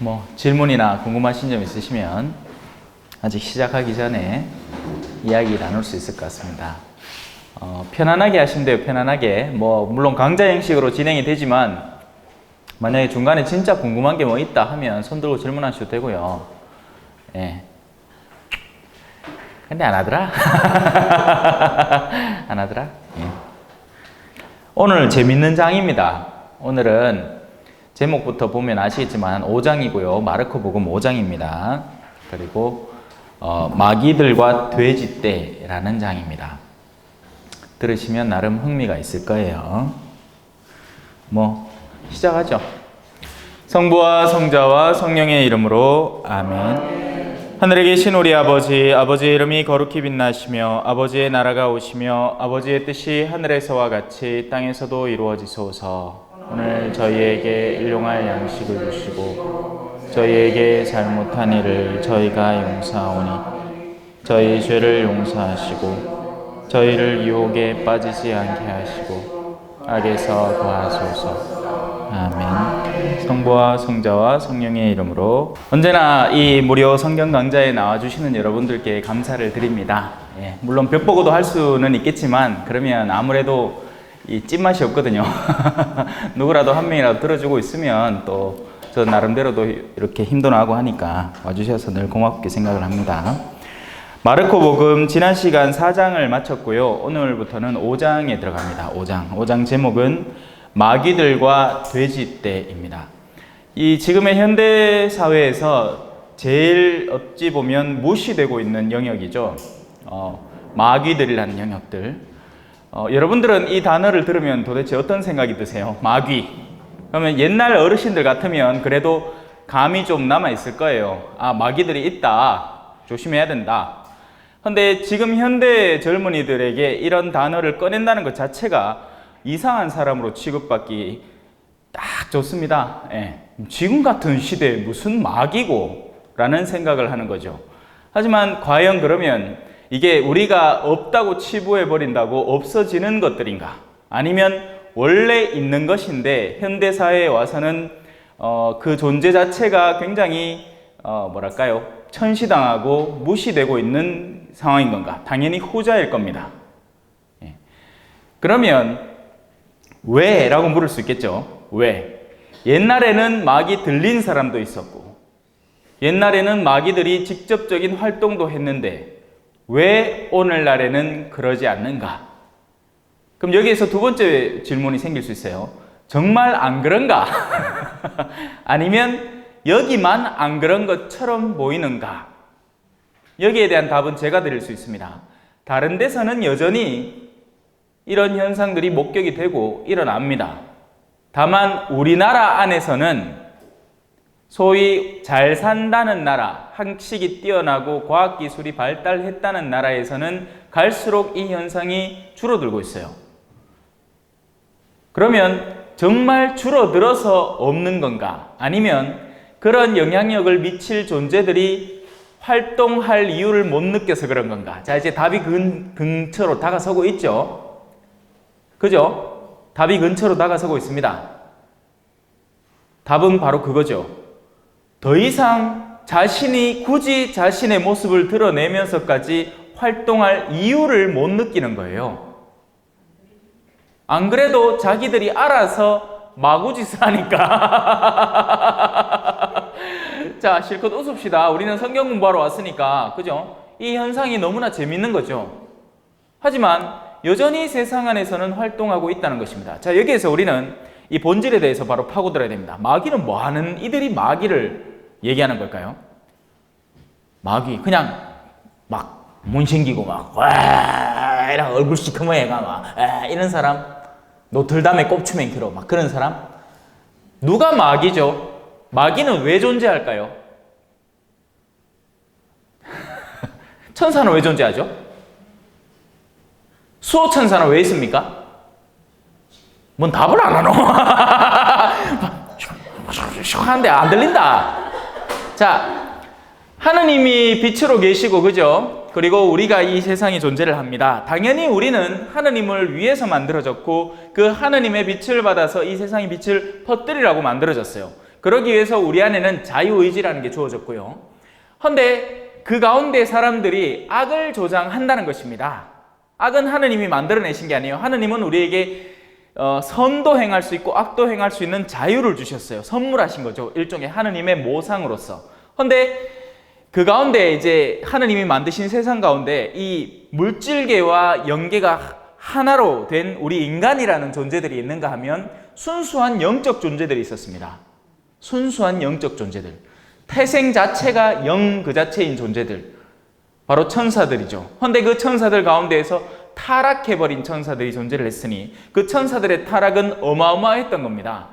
뭐 질문이나 궁금하신 점 있으시면 아직 시작하기 전에 이야기 나눌 수 있을 것 같습니다. 편안하게 하시면 돼요. 편안하게. 뭐 물론 강좌 형식으로 진행이 되지만 만약에 중간에 진짜 궁금한 게 뭐 있다 하면 손 들고 질문하셔도 되고요. 예. 근데 안 하더라? 안 하더라? 예. 오늘 재밌는 장입니다. 오늘은 제목부터 보면 아시겠지만 5장이고요. 마르코복음 5장입니다. 그리고 마귀들과 돼지떼라는 장입니다. 들으시면 나름 흥미가 있을 거예요. 뭐 시작하죠. 성부와 성자와 성령의 이름으로 아멘. 하늘에 계신 우리 아버지, 아버지의 이름이 거룩히 빛나시며 아버지의 나라가 오시며 아버지의 뜻이 하늘에서와 같이 땅에서도 이루어지소서. 오늘 저희에게 일용할 양식을 주시고 저희에게 잘못한 일을 저희가 용서하오니 저희 죄를 용서하시고 저희를 유혹에 빠지지 않게 하시고 악에서 구하소서. 아멘. 성부와 성자와 성령의 이름으로 언제나 이 무료 성경 강좌에 나와주시는 여러분들께 감사를 드립니다. 예, 물론 벽보고도 할 수는 있겠지만 그러면 아무래도 이 찐맛이 없거든요. 누구라도 한 명이라도 들어주고 있으면 또 저 나름대로도 이렇게 힘도 나고 하니까 와주셔서 늘 고맙게 생각을 합니다. 마르코복음 지난 시간 4장을 마쳤고요. 오늘부터는 5장에 들어갑니다. 5장 제목은 마귀들과 돼지떼입니다. 이 지금의 현대 사회에서 제일 어찌 보면 무시되고 있는 영역이죠. 마귀들이라는 영역들. 여러분들은 이 단어를 들으면 도대체 어떤 생각이 드세요? 마귀. 그러면 옛날 어르신들 같으면 그래도 감이 좀 남아있을 거예요. 아, 마귀들이 있다. 조심해야 된다. 근데 지금 현대 젊은이들에게 이런 단어를 꺼낸다는 것 자체가 이상한 사람으로 취급받기 딱 좋습니다. 예. 지금 같은 시대에 무슨 마귀고? 라는 생각을 하는 거죠. 하지만 과연 그러면 이게 우리가 없다고 치부해버린다고 없어지는 것들인가? 아니면 원래 있는 것인데 현대사회에 와서는 그 존재 자체가 굉장히 뭐랄까요? 천시당하고 무시되고 있는 상황인 건가? 당연히 후자일 겁니다. 예. 그러면 왜? 라고 물을 수 있겠죠. 왜? 옛날에는 마귀 들린 사람도 있었고 옛날에는 마귀들이 직접적인 활동도 했는데 왜 오늘날에는 그러지 않는가? 그럼 여기에서 두 번째 질문이 생길 수 있어요. 정말 안 그런가? 아니면 여기만 안 그런 것처럼 보이는가? 여기에 대한 답은 제가 드릴 수 있습니다. 다른 데서는 여전히 이런 현상들이 목격이 되고 일어납니다. 다만 우리나라 안에서는 소위 잘 산다는 나라, 학식이 뛰어나고 과학기술이 발달했다는 나라에서는 갈수록 이 현상이 줄어들고 있어요. 그러면 정말 줄어들어서 없는 건가? 아니면 그런 영향력을 미칠 존재들이 활동할 이유를 못 느껴서 그런 건가? 자, 이제 답이 근처로 다가서고 있죠. 그죠? 답이 근처로 다가서고 있습니다. 답은 바로 그거죠. 더 이상 자신이 굳이 자신의 모습을 드러내면서까지 활동할 이유를 못 느끼는 거예요. 안 그래도 자기들이 알아서 마구짓을 하니까. 자, 실컷 웃읍시다. 우리는 성경 공부하러 왔으니까. 그죠? 이 현상이 너무나 재밌는 거죠. 하지만 여전히 세상 안에서는 활동하고 있다는 것입니다. 자, 여기에서 우리는 이 본질에 대해서 바로 파고들어야 됩니다. 마귀는 뭐 하는 이들이 마귀를 얘기하는 걸까요? 마귀 그냥 막 문신기고 막 와 이런 얼굴 시커먼 애가 막 이런 사람, 노틀담의 꼽추맨키로 막 그런 사람. 누가 마귀죠? 마귀는 왜 존재할까요? 천사는 왜 존재하죠? 수호천사는 왜 있습니까? 뭔 답을 안 하노? 하는데 안 들린다. 자, 하느님이 빛으로 계시고 그죠? 그리고 우리가 이 세상에 존재를 합니다. 당연히 우리는 하느님을 위해서 만들어졌고 그 하느님의 빛을 받아서 이 세상의 빛을 퍼뜨리라고 만들어졌어요. 그러기 위해서 우리 안에는 자유의지라는 게 주어졌고요. 그런데 그 가운데 사람들이 악을 조장한다는 것입니다. 악은 하느님이 만들어내신 게 아니에요. 하느님은 우리에게 선도 행할 수 있고 악도 행할 수 있는 자유를 주셨어요. 선물하신 거죠. 일종의 하느님의 모상으로서. 그런데 그 가운데 이제 하느님이 만드신 세상 가운데 이 물질계와 영계가 하나로 된 우리 인간이라는 존재들이 있는가 하면 순수한 영적 존재들이 있었습니다. 순수한 영적 존재들. 태생 자체가 영 그 자체인 존재들. 바로 천사들이죠. 그런데 그 천사들 가운데에서 타락해버린 천사들이 존재를 했으니 그 천사들의 타락은 어마어마했던 겁니다.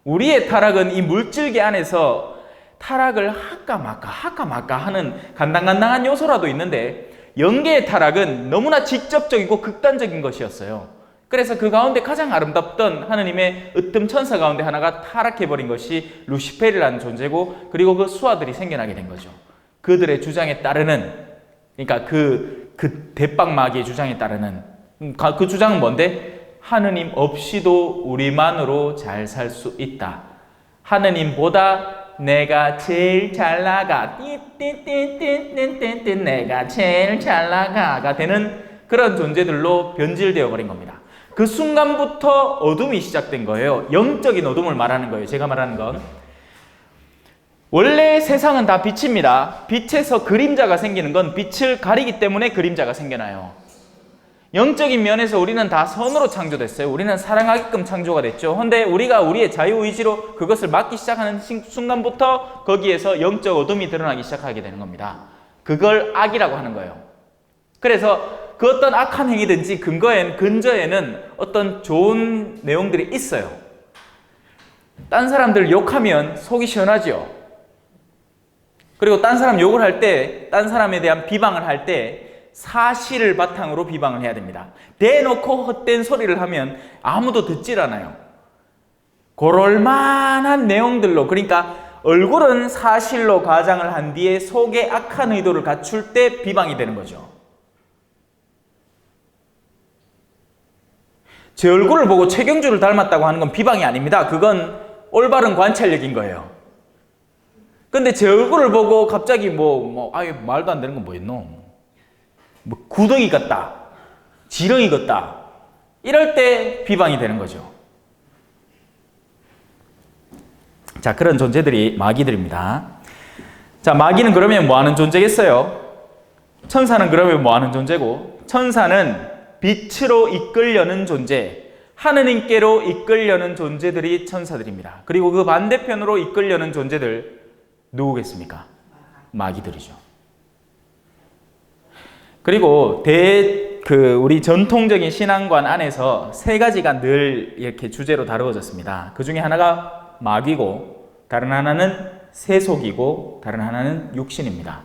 우리의 타락은 이 물질계 안에서 타락을 할까 말까 하는 간당간당한 요소라도 있는데 영계의 타락은 너무나 직접적이고 극단적인 것이었어요. 그래서 그 가운데 가장 아름답던 하느님의 으뜸 천사 가운데 하나가 타락해버린 것이 루시펠이라는 존재고 그리고 그 수하들이 생겨나게 된 거죠. 그들의 주장에 따르는, 그러니까 그 대빵 마귀의 주장에 따르는 그 주장은 뭔데? 하느님 없이도 우리만으로 잘 살 수 있다. 하느님보다 내가 제일 잘 나가, 띠띠띠띠띠띠 내가 제일 잘 나가가 되는 그런 존재들로 변질되어 버린 겁니다. 그 순간부터 어둠이 시작된 거예요. 영적인 어둠을 말하는 거예요. 제가 말하는 건 원래 세상은 다 빛입니다. 빛에서 그림자가 생기는 건 빛을 가리기 때문에 그림자가 생겨나요. 영적인 면에서 우리는 다 선으로 창조됐어요. 우리는 사랑하게끔 창조가 됐죠. 그런데 우리가 우리의 자유의지로 그것을 막기 시작하는 순간부터 거기에서 영적 어둠이 드러나기 시작하게 되는 겁니다. 그걸 악이라고 하는 거예요. 그래서 그 어떤 악한 행위든지 근저에는 어떤 좋은 내용들이 있어요. 딴 사람들 욕하면 속이 시원하죠. 그리고 딴 사람 욕을 할 때, 딴 사람에 대한 비방을 할 때 사실을 바탕으로 비방을 해야 됩니다. 대놓고 헛된 소리를 하면 아무도 듣질 않아요. 그럴만한 내용들로, 그러니까 얼굴은 사실로 가장을 한 뒤에 속에 악한 의도를 갖출 때 비방이 되는 거죠. 제 얼굴을 보고 최경주를 닮았다고 하는 건 비방이 아닙니다. 그건 올바른 관찰력인 거예요. 근데 제 얼굴을 보고 갑자기 아예 말도 안 되는 건 뭐였노? 구덩이 같다, 지렁이 같다, 이럴 때 비방이 되는 거죠. 자, 그런 존재들이 마귀들입니다. 자, 마귀는 그러면 뭐 하는 존재겠어요? 천사는 그러면 뭐 하는 존재고, 천사는 빛으로 이끌려는 존재, 하느님께로 이끌려는 존재들이 천사들입니다. 그리고 그 반대편으로 이끌려는 존재들 누구겠습니까? 마귀들이죠. 그리고 우리 전통적인 신앙관 안에서 세 가지가 늘 이렇게 주제로 다루어졌습니다. 그 중에 하나가 마귀고, 다른 하나는 세속이고, 다른 하나는 육신입니다.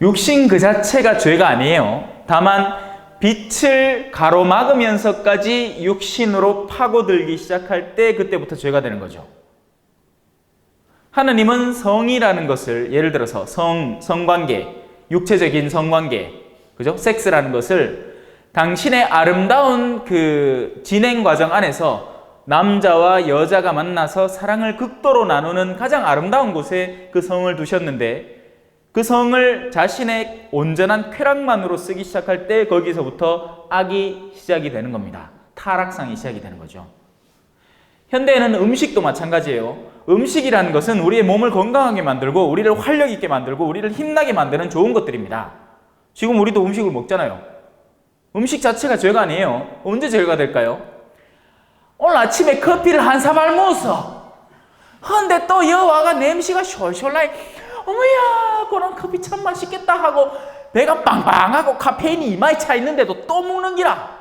육신 그 자체가 죄가 아니에요. 다만 빛을 가로막으면서까지 육신으로 파고들기 시작할 때 그때부터 죄가 되는 거죠. 하느님은 성이라는 것을, 예를 들어서 성관계, 육체적인 성관계, 그죠? 섹스라는 것을 당신의 아름다운 그 진행 과정 안에서 남자와 여자가 만나서 사랑을 극도로 나누는 가장 아름다운 곳에 그 성을 두셨는데, 그 성을 자신의 온전한 쾌락만으로 쓰기 시작할 때 거기서부터 악이 시작이 되는 겁니다. 타락상이 시작이 되는 거죠. 현대에는 음식도 마찬가지예요. 음식이라는 것은 우리의 몸을 건강하게 만들고 우리를 활력 있게 만들고 우리를 힘나게 만드는 좋은 것들입니다. 지금 우리도 음식을 먹잖아요. 음식 자체가 죄가 아니에요. 언제 죄가 될까요? 오늘 아침에 커피를 한 사발 먹었어. 근데 또 여와가 냄새가 숄숄 나이, 어머야 그런 커피 참 맛있겠다 하고 배가 빵빵하고 카페인이 이마에 차 있는데도 또 먹는 기라.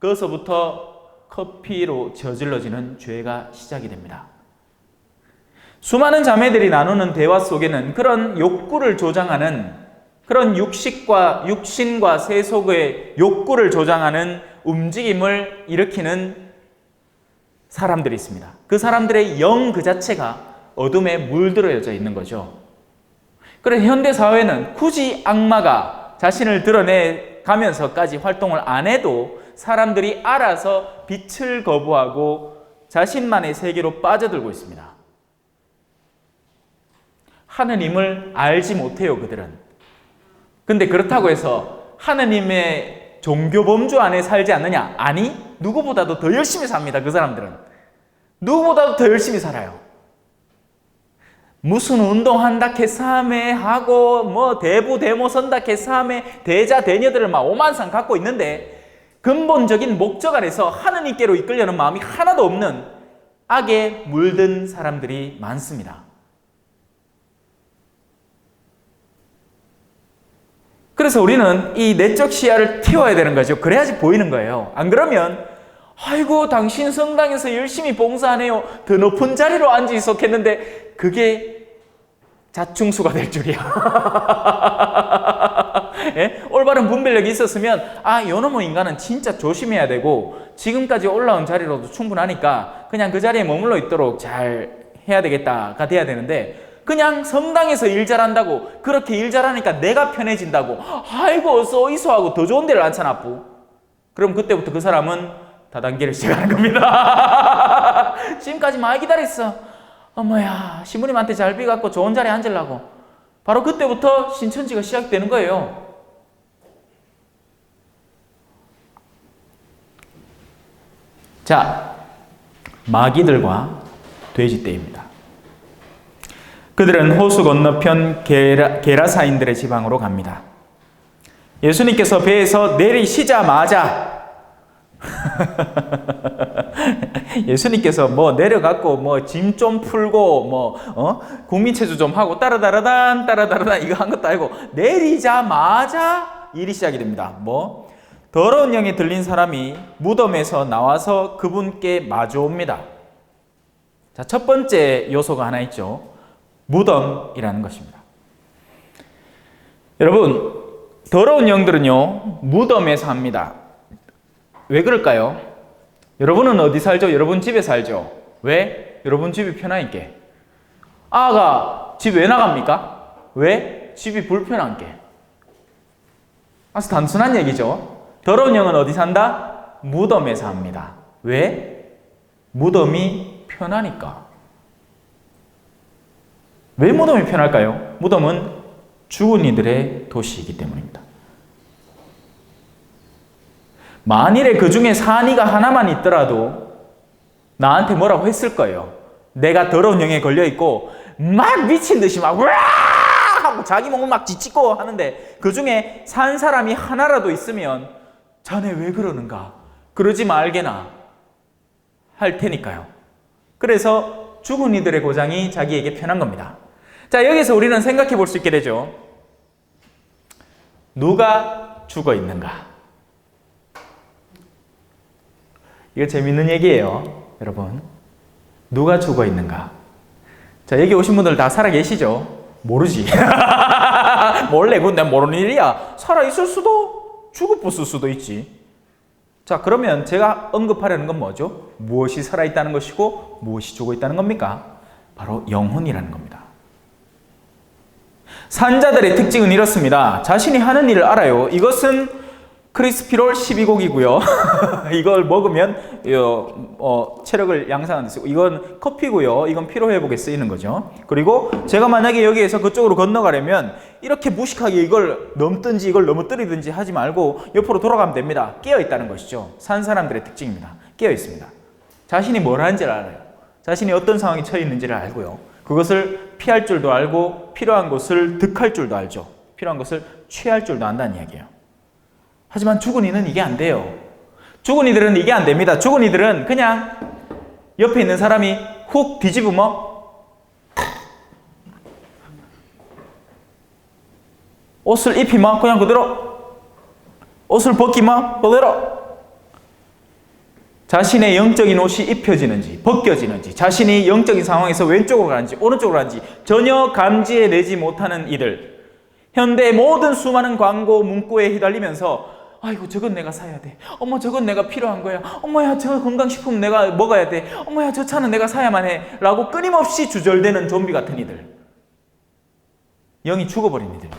거기서부터 커피로 저질러지는 죄가 시작이 됩니다. 수많은 자매들이 나누는 대화 속에는 그런 욕구를 조장하는, 그런 육신과 세속의 욕구를 조장하는 움직임을 일으키는 사람들이 있습니다. 그 사람들의 영 그 자체가 어둠에 물들어져 있는 거죠. 그래서 현대 사회는 굳이 악마가 자신을 드러내 가면서까지 활동을 안 해도 사람들이 알아서 빛을 거부하고 자신만의 세계로 빠져들고 있습니다. 하느님을 알지 못해요, 그들은. 근데 그렇다고 해서 하느님의 종교 범주 안에 살지 않느냐? 아니, 누구보다도 더 열심히 삽니다, 그 사람들은. 누구보다도 더 열심히 살아요. 무슨 운동한다 캐삼에 하고 뭐 대부 대모 선다 캐삼에 대자 대녀들을 막 오만상 갖고 있는데 근본적인 목적 안에서 하느님께로 이끌려는 마음이 하나도 없는 악에 물든 사람들이 많습니다. 그래서 우리는 이 내적 시야를 틔워야 되는 거죠. 그래야지 보이는 거예요. 안 그러면 아이고 당신 성당에서 열심히 봉사하네요. 더 높은 자리로 앉아 있었겠는데 그게 자충수가 될 줄이야. 예? 올바른 분별력이 있었으면 요놈의 인간은 진짜 조심해야 되고 지금까지 올라온 자리로도 충분하니까 그냥 그 자리에 머물러 있도록 잘 해야 되겠다가 돼야 되는데 그냥 성당에서 일 잘한다고 그렇게 일 잘하니까 내가 편해진다고 아이고 쏘이소 하고 더 좋은 데를 앉혀놨고 그럼 그때부터 그 사람은 다단계를 시작하는 겁니다. 지금까지 많이 기다렸어. 어머야 신부님한테 잘 비갖고 좋은 자리에 앉으려고. 바로 그때부터 신천지가 시작되는 거예요. 자, 마귀들과 돼지떼입니다. 그들은 호수 건너편 게라사인들의 지방으로 갑니다. 예수님께서 배에서 내리시자마자 예수님께서 뭐 내려갖고 뭐 짐 좀 풀고 뭐 국민체조 좀 하고 따라다라단 이거 한 것도 아니고 내리자마자 일이 시작이 됩니다. 뭐 더러운 영에 들린 사람이 무덤에서 나와서 그분께 마주옵니다. 자, 첫 번째 요소가 하나 있죠. 무덤이라는 것입니다. 여러분, 더러운 영들은요 무덤에 삽니다. 왜 그럴까요? 여러분은 어디 살죠? 여러분 집에 살죠? 왜? 여러분 집이 편하니까. 아가 집 왜 나갑니까? 왜? 집이 불편한게. 아주 단순한 얘기죠. 더러운 영은 어디 산다? 무덤에 삽니다. 왜? 무덤이 편하니까. 왜 무덤이 편할까요? 무덤은 죽은 이들의 도시이기 때문입니다. 만일에 그 중에 산이가 하나만 있더라도 나한테 뭐라고 했을 거예요. 내가 더러운 영에 걸려있고 막 미친 듯이 막 으아! 하고 자기 몸을 막 지치고 하는데 그 중에 산 사람이 하나라도 있으면 자네 왜 그러는가? 그러지 말게나 할 테니까요. 그래서 죽은 이들의 고장이 자기에게 편한 겁니다. 자, 여기서 우리는 생각해 볼 수 있게 되죠. 누가 죽어 있는가? 이거 재밌는 얘기예요, 여러분. 누가 죽어 있는가? 자, 여기 오신 분들 다 살아 계시죠? 모르지. 몰래, 그건 내가 모르는 일이야. 살아 있을 수도, 죽어버릴 수도 있지. 자, 그러면 제가 언급하려는 건 뭐죠? 무엇이 살아 있다는 것이고 무엇이 죽어 있다는 겁니까? 바로 영혼이라는 겁니다. 산자들의 특징은 이렇습니다. 자신이 하는 일을 알아요. 이것은 크리스피롤 12곡이고요. 이걸 먹으면 체력을 양산하는 데 쓰고, 이건 커피고요. 이건 피로회복에 쓰이는 거죠. 그리고 제가 만약에 여기에서 그쪽으로 건너가려면 이렇게 무식하게 이걸 넘든지 이걸 넘어뜨리든지 하지 말고 옆으로 돌아가면 됩니다. 깨어 있다는 것이죠. 산 사람들의 특징입니다. 깨어 있습니다. 자신이 뭘 하는지를 알아요. 자신이 어떤 상황에 처해 있는지를 알고요. 그것을 피할 줄도 알고 필요한 것을 득할 줄도 알죠. 필요한 것을 취할 줄도 안다는 이야기예요. 하지만 죽은 이는 이게 안 돼요. 죽은 이들은 이게 안 됩니다. 죽은 이들은 그냥 옆에 있는 사람이 훅 뒤집으면 옷을 입히면 그냥 그대로, 옷을 벗기면 그대로, 자신의 영적인 옷이 입혀지는지 벗겨지는지, 자신이 영적인 상황에서 왼쪽으로 가는지 오른쪽으로 가는지 전혀 감지해내지 못하는 이들. 현대의 모든 수많은 광고 문구에 휘달리면서 아이고 저건 내가 사야 돼. 어머 저건 내가 필요한 거야. 어머야 저 건강식품 내가 먹어야 돼. 어머야 저 차는 내가 사야만 해. 라고 끊임없이 주절되는 좀비 같은 이들. 영이 죽어버린 이들.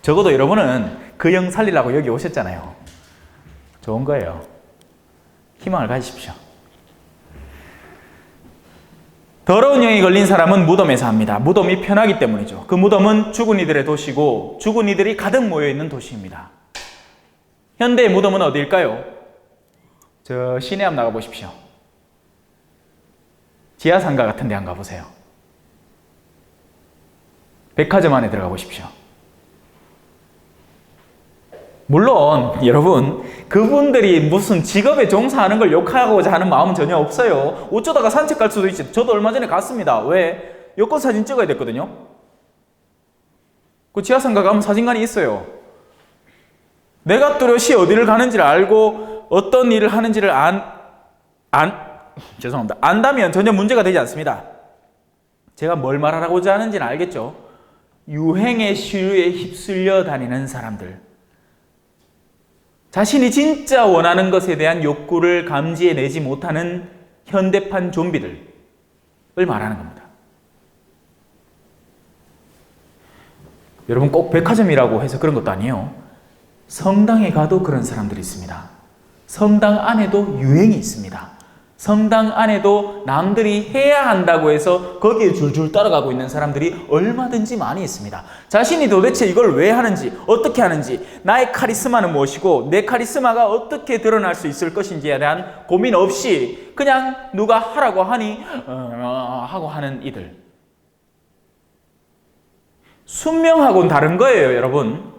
적어도 여러분은 그 영 살리려고 여기 오셨잖아요. 좋은 거예요. 희망을 가지십시오. 더러운 영이 걸린 사람은 무덤에서 합니다. 무덤이 편하기 때문이죠. 그 무덤은 죽은 이들의 도시고 죽은 이들이 가득 모여있는 도시입니다. 현대의 무덤은 어디일까요? 저 시내 앞 나가보십시오. 지하상가 같은 데 한번 가보세요. 백화점 안에 들어가 보십시오. 물론 여러분, 그분들이 무슨 직업에 종사하는 걸 욕하고자 하는 마음은 전혀 없어요. 어쩌다가 산책 갈 수도 있지. 저도 얼마 전에 갔습니다. 왜? 여권 사진 찍어야 됐거든요. 그 지하상가 가면 사진관이 있어요. 내가 뚜렷이 어디를 가는지를 알고 어떤 일을 하는지를 안다면 전혀 문제가 되지 않습니다. 제가 뭘 말하고자 하는지는 알겠죠? 유행의 시류에 휩쓸려 다니는 사람들, 자신이 진짜 원하는 것에 대한 욕구를 감지해내지 못하는 현대판 좀비들을 말하는 겁니다. 여러분, 꼭 백화점이라고 해서 그런 것도 아니에요. 성당에 가도 그런 사람들이 있습니다. 성당 안에도 유행이 있습니다. 성당 안에도 남들이 해야 한다고 해서 거기에 줄줄 따라가고 있는 사람들이 얼마든지 많이 있습니다. 자신이 도대체 이걸 왜 하는지, 어떻게 하는지, 나의 카리스마는 무엇이고 내 카리스마가 어떻게 드러날 수 있을 것인지에 대한 고민 없이 그냥 누가 하라고 하니 하고 하는 이들. 순명하고는 다른 거예요, 여러분.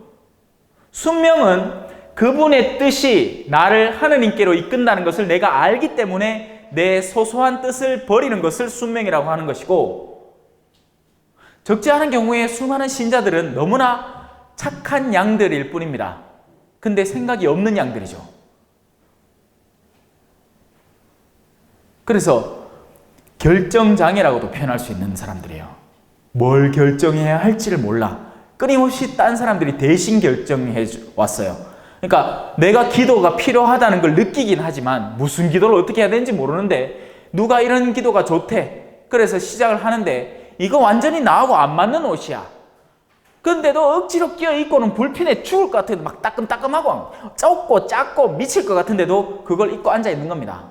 순명은 그분의 뜻이 나를 하느님께로 이끈다는 것을 내가 알기 때문에 내 소소한 뜻을 버리는 것을 순명이라고 하는 것이고, 적지 않은 경우에 수많은 신자들은 너무나 착한 양들일 뿐입니다. 근데 생각이 없는 양들이죠. 그래서 결정장애라고도 표현할 수 있는 사람들이에요. 뭘 결정해야 할지를 몰라. 끊임없이 딴 사람들이 대신 결정해 왔어요. 그러니까 내가 기도가 필요하다는 걸 느끼긴 하지만 무슨 기도를 어떻게 해야 되는지 모르는데 누가 이런 기도가 좋대. 그래서 시작을 하는데 이거 완전히 나하고 안 맞는 옷이야. 근데도 억지로 끼어 입고는 불편해 죽을 것 같은데 막 따끔따끔하고 좁고 작고 미칠 것 같은데도 그걸 입고 앉아 있는 겁니다.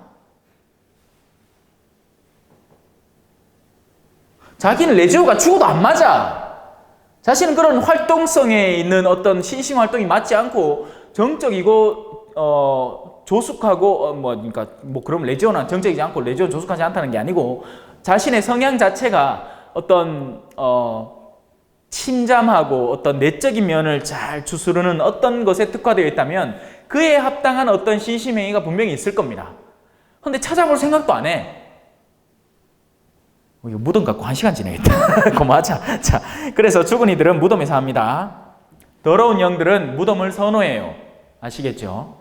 자기는 레지오가 죽어도 안 맞아. 자신은 그런 활동성에 있는 어떤 신심 활동이 맞지 않고 정적이고 조숙하고 그러니까 그럼 레지오는 정적이지 않고 레지오는 조숙하지 않다는 게 아니고 자신의 성향 자체가 어떤 침잠하고 어떤 내적인 면을 잘 추스르는 어떤 것에 특화되어 있다면 그에 합당한 어떤 신심행위가 분명히 있을 겁니다. 그런데 찾아볼 생각도 안 해. 이거 무덤 갖고 1시간 지내겠다. 고마하자. 자, 그래서 죽은 이들은 무덤에서 합니다. 더러운 영들은 무덤을 선호해요. 아시겠죠?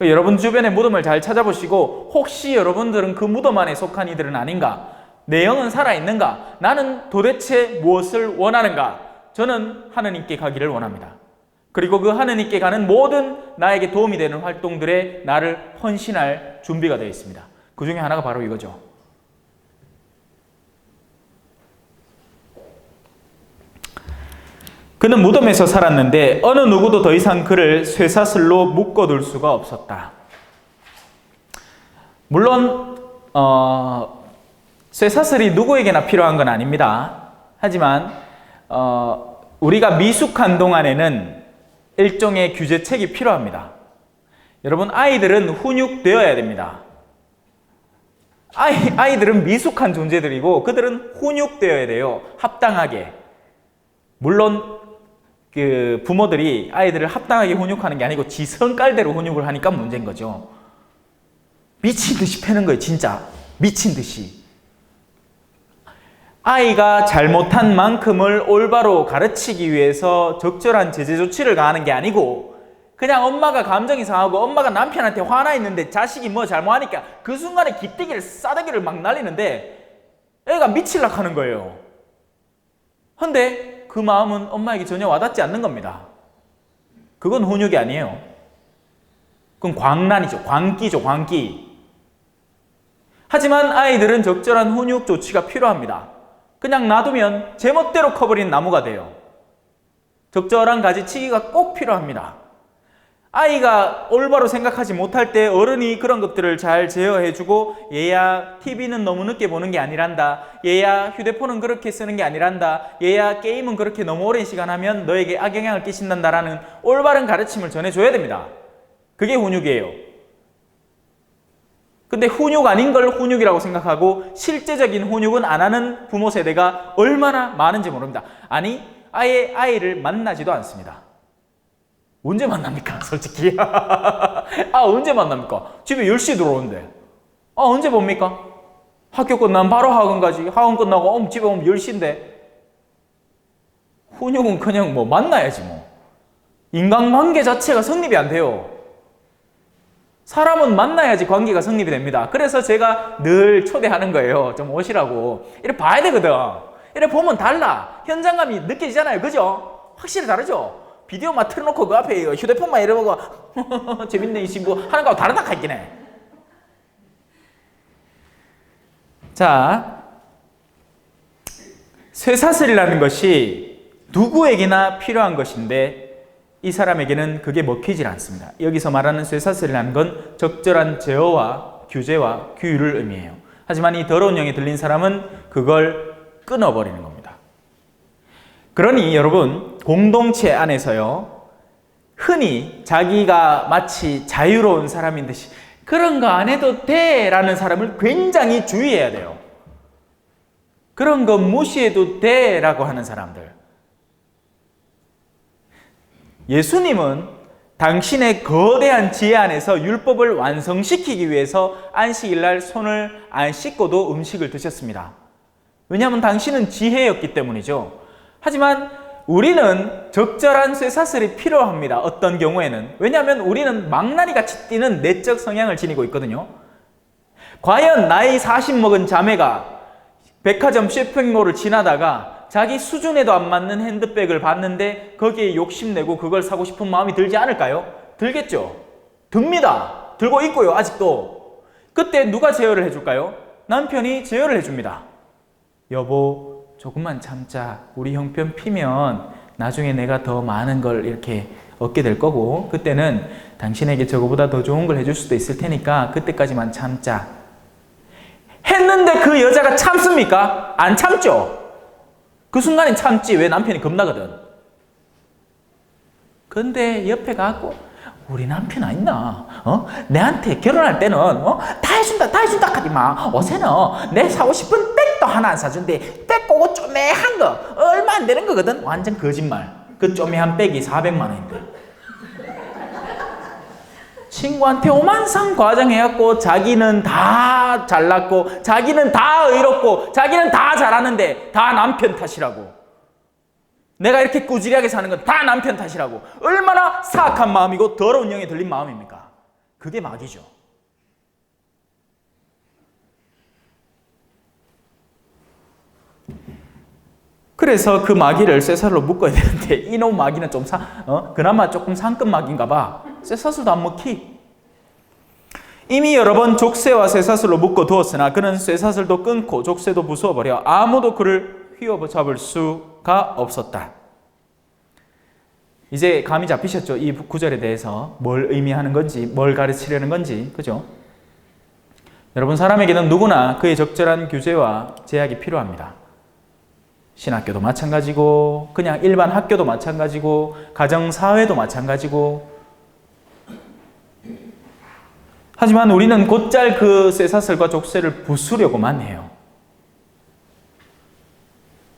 여러분 주변의 무덤을 잘 찾아보시고 혹시 여러분들은 그 무덤 안에 속한 이들은 아닌가? 내 영은 살아있는가? 나는 도대체 무엇을 원하는가? 저는 하느님께 가기를 원합니다. 그리고 그 하느님께 가는 모든 나에게 도움이 되는 활동들에 나를 헌신할 준비가 되어 있습니다. 그 중에 하나가 바로 이거죠. 그는 무덤에서 살았는데 어느 누구도 더 이상 그를 쇠사슬로 묶어둘 수가 없었다. 물론 쇠사슬이 누구에게나 필요한 건 아닙니다. 하지만 우리가 미숙한 동안에는 일종의 규제책이 필요합니다. 여러분, 아이들은 훈육되어야 됩니다. 아이들은 미숙한 존재들이고 그들은 훈육되어야 돼요. 합당하게. 물론 그 부모들이 아이들을 합당하게 훈육하는 게 아니고 지 성깔대로 훈육을 하니까 문제인 거죠. 미친 듯이 패는 거예요, 진짜. 미친 듯이. 아이가 잘못한 만큼을 올바로 가르치기 위해서 적절한 제재 조치를 가하는 게 아니고 그냥 엄마가 감정이 상하고 엄마가 남편한테 화나 있는데 자식이 뭐 잘못하니까 그 순간에 기대기를 싸대기를 막 날리는데 애가 미칠락 하는 거예요. 근데 그 마음은 엄마에게 전혀 와닿지 않는 겁니다. 그건 훈육이 아니에요. 그건 광란이죠. 광기죠. 광기. 하지만 아이들은 적절한 훈육 조치가 필요합니다. 그냥 놔두면 제멋대로 커버린 나무가 돼요. 적절한 가지치기가 꼭 필요합니다. 아이가 올바로 생각하지 못할 때 어른이 그런 것들을 잘 제어해주고, 얘야 TV는 너무 늦게 보는 게 아니란다, 얘야 휴대폰은 그렇게 쓰는 게 아니란다, 얘야 게임은 그렇게 너무 오랜 시간 하면 너에게 악영향을 끼친단다라는 올바른 가르침을 전해줘야 됩니다. 그게 훈육이에요. 근데 훈육 아닌 걸 훈육이라고 생각하고 실제적인 훈육은 안 하는 부모 세대가 얼마나 많은지 모릅니다. 아니, 아예 아이를 만나지도 않습니다. 언제 만납니까? 솔직히. 언제 만납니까? 집에 10시 들어오는데. 언제 봅니까? 학교 끝나면 바로 학원 가지. 학원 끝나고 집에 오면 10시인데. 훈육은 그냥 뭐 만나야지 뭐. 인간관계 자체가 성립이 안 돼요. 사람은 만나야지 관계가 성립이 됩니다. 그래서 제가 늘 초대하는 거예요. 좀 오시라고. 이래 봐야 되거든. 이래 보면 달라. 현장감이 느껴지잖아요. 그죠? 확실히 다르죠? 비디오만 틀어놓고 그 앞에 휴대폰만 이러고 재밌네 이 친구 하는 거하고 다르다 하긴 해. 자, 쇠사슬이라는 것이 누구에게나 필요한 것인데 이 사람에게는 그게 먹히질 않습니다. 여기서 말하는 쇠사슬이라는 건 적절한 제어와 규제와 규율을 의미해요. 하지만 이 더러운 영에 들린 사람은 그걸 끊어버리는 겁니다. 그러니 여러분, 공동체 안에서요, 흔히 자기가 마치 자유로운 사람인 듯이 그런 거 안 해도 돼 라는 사람을 굉장히 주의해야 돼요. 그런 거 무시해도 돼 라고 하는 사람들. 예수님은 당신의 거대한 지혜 안에서 율법을 완성시키기 위해서 안식일 날 손을 안 씻고도 음식을 드셨습니다. 왜냐하면 당신은 지혜였기 때문이죠. 하지만 우리는 적절한 쇠사슬이 필요합니다. 어떤 경우에는. 왜냐하면 우리는 망나니같이 뛰는 내적 성향을 지니고 있거든요. 과연 나이 40 먹은 자매가 백화점 쇼핑몰을 지나다가 자기 수준에도 안 맞는 핸드백을 봤는데 거기에 욕심내고 그걸 사고 싶은 마음이 들지 않을까요? 들겠죠? 듭니다. 들고 있고요, 아직도. 그때 누가 제어를 해줄까요? 남편이 제어를 해줍니다. 여보, 조금만 참자. 우리 형편 피면 나중에 내가 더 많은 걸 이렇게 얻게 될 거고, 그때는 당신에게 저거보다 더 좋은 걸 해줄 수도 있을 테니까 그때까지만 참자. 했는데 그 여자가 참습니까? 안 참죠. 그 순간엔 참지. 왜? 남편이 겁나거든. 근데 옆에 가고 우리 남편 아니나? 내한테 결혼할 때는 다 해준다 하지 마. 어세는 내 사고 싶은 백도 하나 안 사준대. 백 그거 쪼매한 거 얼마 안 되는 거거든. 완전 거짓말. 그 쪼매한 백이 400만 원인데. 친구한테 오만상 과장해갖고 자기는 다 잘났고 자기는 다 의롭고 자기는 다 잘하는데 다 남편 탓이라고. 내가 이렇게 꾸지리하게 사는 건 다 남편 탓이라고. 얼마나 사악한 마음이고 더러운 영에 들린 마음입니까? 그게 마귀죠. 그래서 그 마귀를 쇠사슬로 묶어야 되는데 이놈 마귀는 좀 그나마 조금 상급 마귀인가 봐. 쇠사슬도 안 먹히. 이미 여러 번 족쇄와 쇠사슬로 묶어 두었으나 그는 쇠사슬도 끊고 족쇄도 부수어버려 아무도 그를 휘어잡을 수가 없었다. 이제 감이 잡히셨죠? 이 구절에 대해서 뭘 의미하는 건지, 뭘 가르치려는 건지, 그죠? 여러분, 사람에게는 누구나 그의 적절한 규제와 제약이 필요합니다. 신학교도 마찬가지고, 그냥 일반 학교도 마찬가지고, 가정사회도 마찬가지고. 하지만 우리는 곧잘 그 쇠사슬과 족쇄를 부수려고만 해요.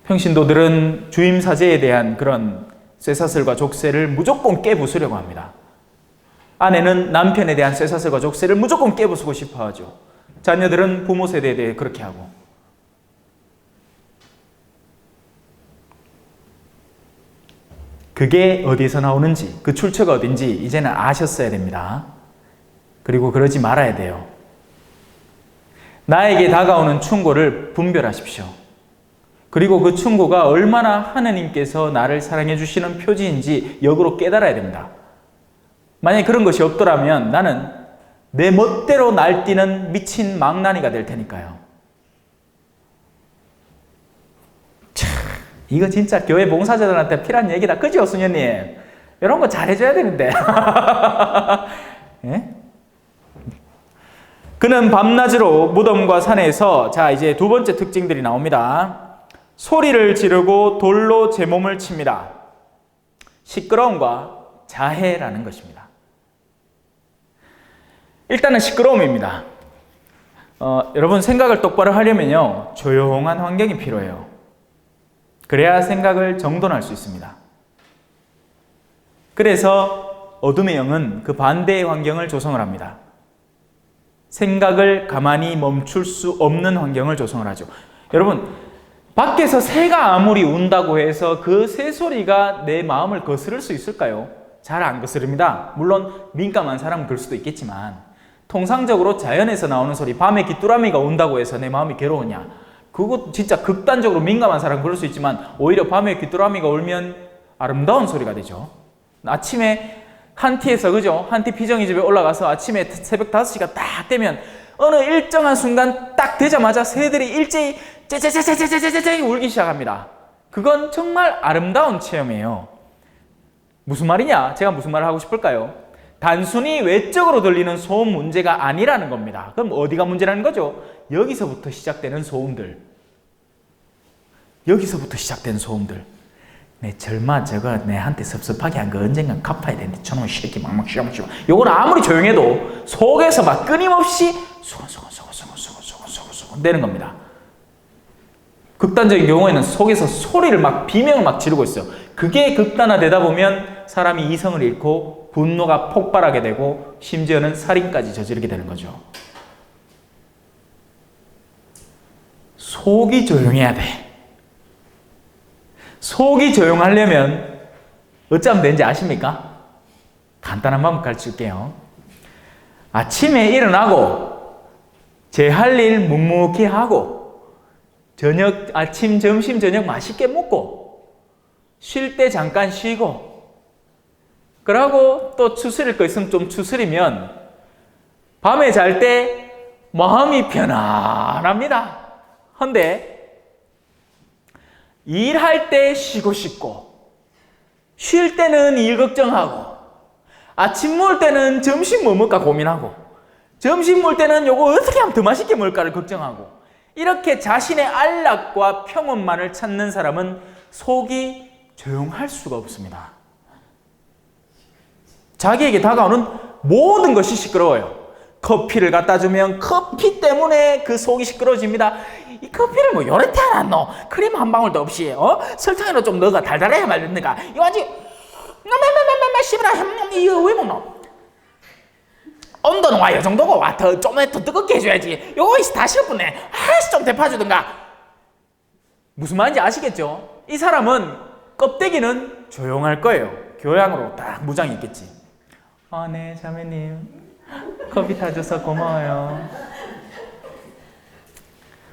평신도들은 주임사제에 대한 그런 쇠사슬과 족쇄를 무조건 깨부수려고 합니다. 아내는 남편에 대한 쇠사슬과 족쇄를 무조건 깨부수고 싶어 하죠. 자녀들은 부모 세대에 대해 그렇게 하고. 그게 어디서 나오는지, 그 출처가 어딘지 이제는 아셨어야 됩니다. 그리고 그러지 말아야 돼요. 나에게 다가오는 충고를 분별하십시오. 그리고 그 충고가 얼마나 하느님께서 나를 사랑해 주시는 표지인지 역으로 깨달아야 됩니다. 만약에 그런 것이 없더라면 나는 내 멋대로 날뛰는 미친 망나니가 될 테니까요. 참, 이거 진짜 교회 봉사자들한테 필요한 얘기다. 그죠, 수녀님? 이런 거 잘해줘야 되는데. 예? 그는 밤낮으로 무덤과 산에서, 자, 이제 두 번째 특징들이 나옵니다. 소리를 지르고 돌로 제 몸을 칩니다. 시끄러움과 자해라는 것입니다. 일단은 시끄러움입니다. 여러분 생각을 똑바로 하려면요, 조용한 환경이 필요해요. 그래야 생각을 정돈할 수 있습니다. 그래서 어둠의 영은 그 반대의 환경을 조성을 합니다. 생각을 가만히 멈출 수 없는 환경을 조성을 하죠. 여러분, 밖에서 새가 아무리 운다고 해서 그 새 소리가 내 마음을 거스를 수 있을까요? 잘 안 거스릅니다. 물론 민감한 사람은 그럴 수도 있겠지만, 통상적으로 자연에서 나오는 소리, 밤에 귀뚜라미가 운다고 해서 내 마음이 괴로우냐? 그거 진짜 극단적으로 민감한 사람은 그럴 수 있지만, 오히려 밤에 귀뚜라미가 울면 아름다운 소리가 되죠. 아침에 한티에서, 그죠? 한티 피정이 집에 올라가서 아침에 새벽 5시가 딱 되면 어느 일정한 순간 딱 되자마자 새들이 일제히 째째째째째째째 울기 시작합니다. 그건 정말 아름다운 체험이에요. 무슨 말이냐? 제가 무슨 말을 하고 싶을까요? 단순히 외적으로 들리는 소음 문제가 아니라는 겁니다. 그럼 어디가 문제라는 거죠? 여기서부터 시작되는 소음들. 여기서부터 시작되는 소음들. 내 절마 저거 내한테 섭섭하게 한 거 언젠간 갚아야 되는데 저놈의 새끼 막막 싫어하고 요건 아무리 조용해도 속에서 막 끊임없이 수건수건 되는 겁니다. 극단적인 경우에는 속에서 소리를 막 비명을 막 지르고 있어요. 그게 극단화되다 보면 사람이 이성을 잃고 분노가 폭발하게 되고 심지어는 살인까지 저지르게 되는 거죠. 속이 조용해야 돼. 속이 조용하려면 어쩌면 되는지 아십니까? 간단한 방법 가르칠게요. 아침에 일어나고 제 할 일 묵묵히 하고 저녁, 아침, 점심, 저녁 맛있게 먹고 쉴 때 잠깐 쉬고 그러고 또 추스릴 거 있으면 좀 추스리면 밤에 잘 때 마음이 편안합니다. 근데 일할 때 쉬고 싶고 쉴 때는 일 걱정하고 아침 먹을 때는 점심 뭐 먹을까 고민하고 점심 먹을 때는 요거 어떻게 하면 더 맛있게 먹을까를 걱정하고 이렇게 자신의 안락과 평온만을 찾는 사람은 속이 조용할 수가 없습니다. 자기에게 다가오는 모든 것이 시끄러워요. 커피를 갖다 주면 커피 때문에 그 속이 시끄러워집니다. 이 커피를 뭐 요렇게 하나 넣어 크림 한 방울도 없이 설탕이라도 좀 넣어가 달달해야 말든가 이거 아직 씨발아 이거 왜 먹노? 온도는 와 이 정도고 와 더 좀 더 뜨겁게 해줘야지. 요거 다 식었네. 아이씨 좀 데펴주든가. 무슨 말인지 아시겠죠? 이 사람은 껍데기는 조용할 거예요. 교양으로 딱 무장이 있겠지. 네 자매님 커피 타줘서 고마워요.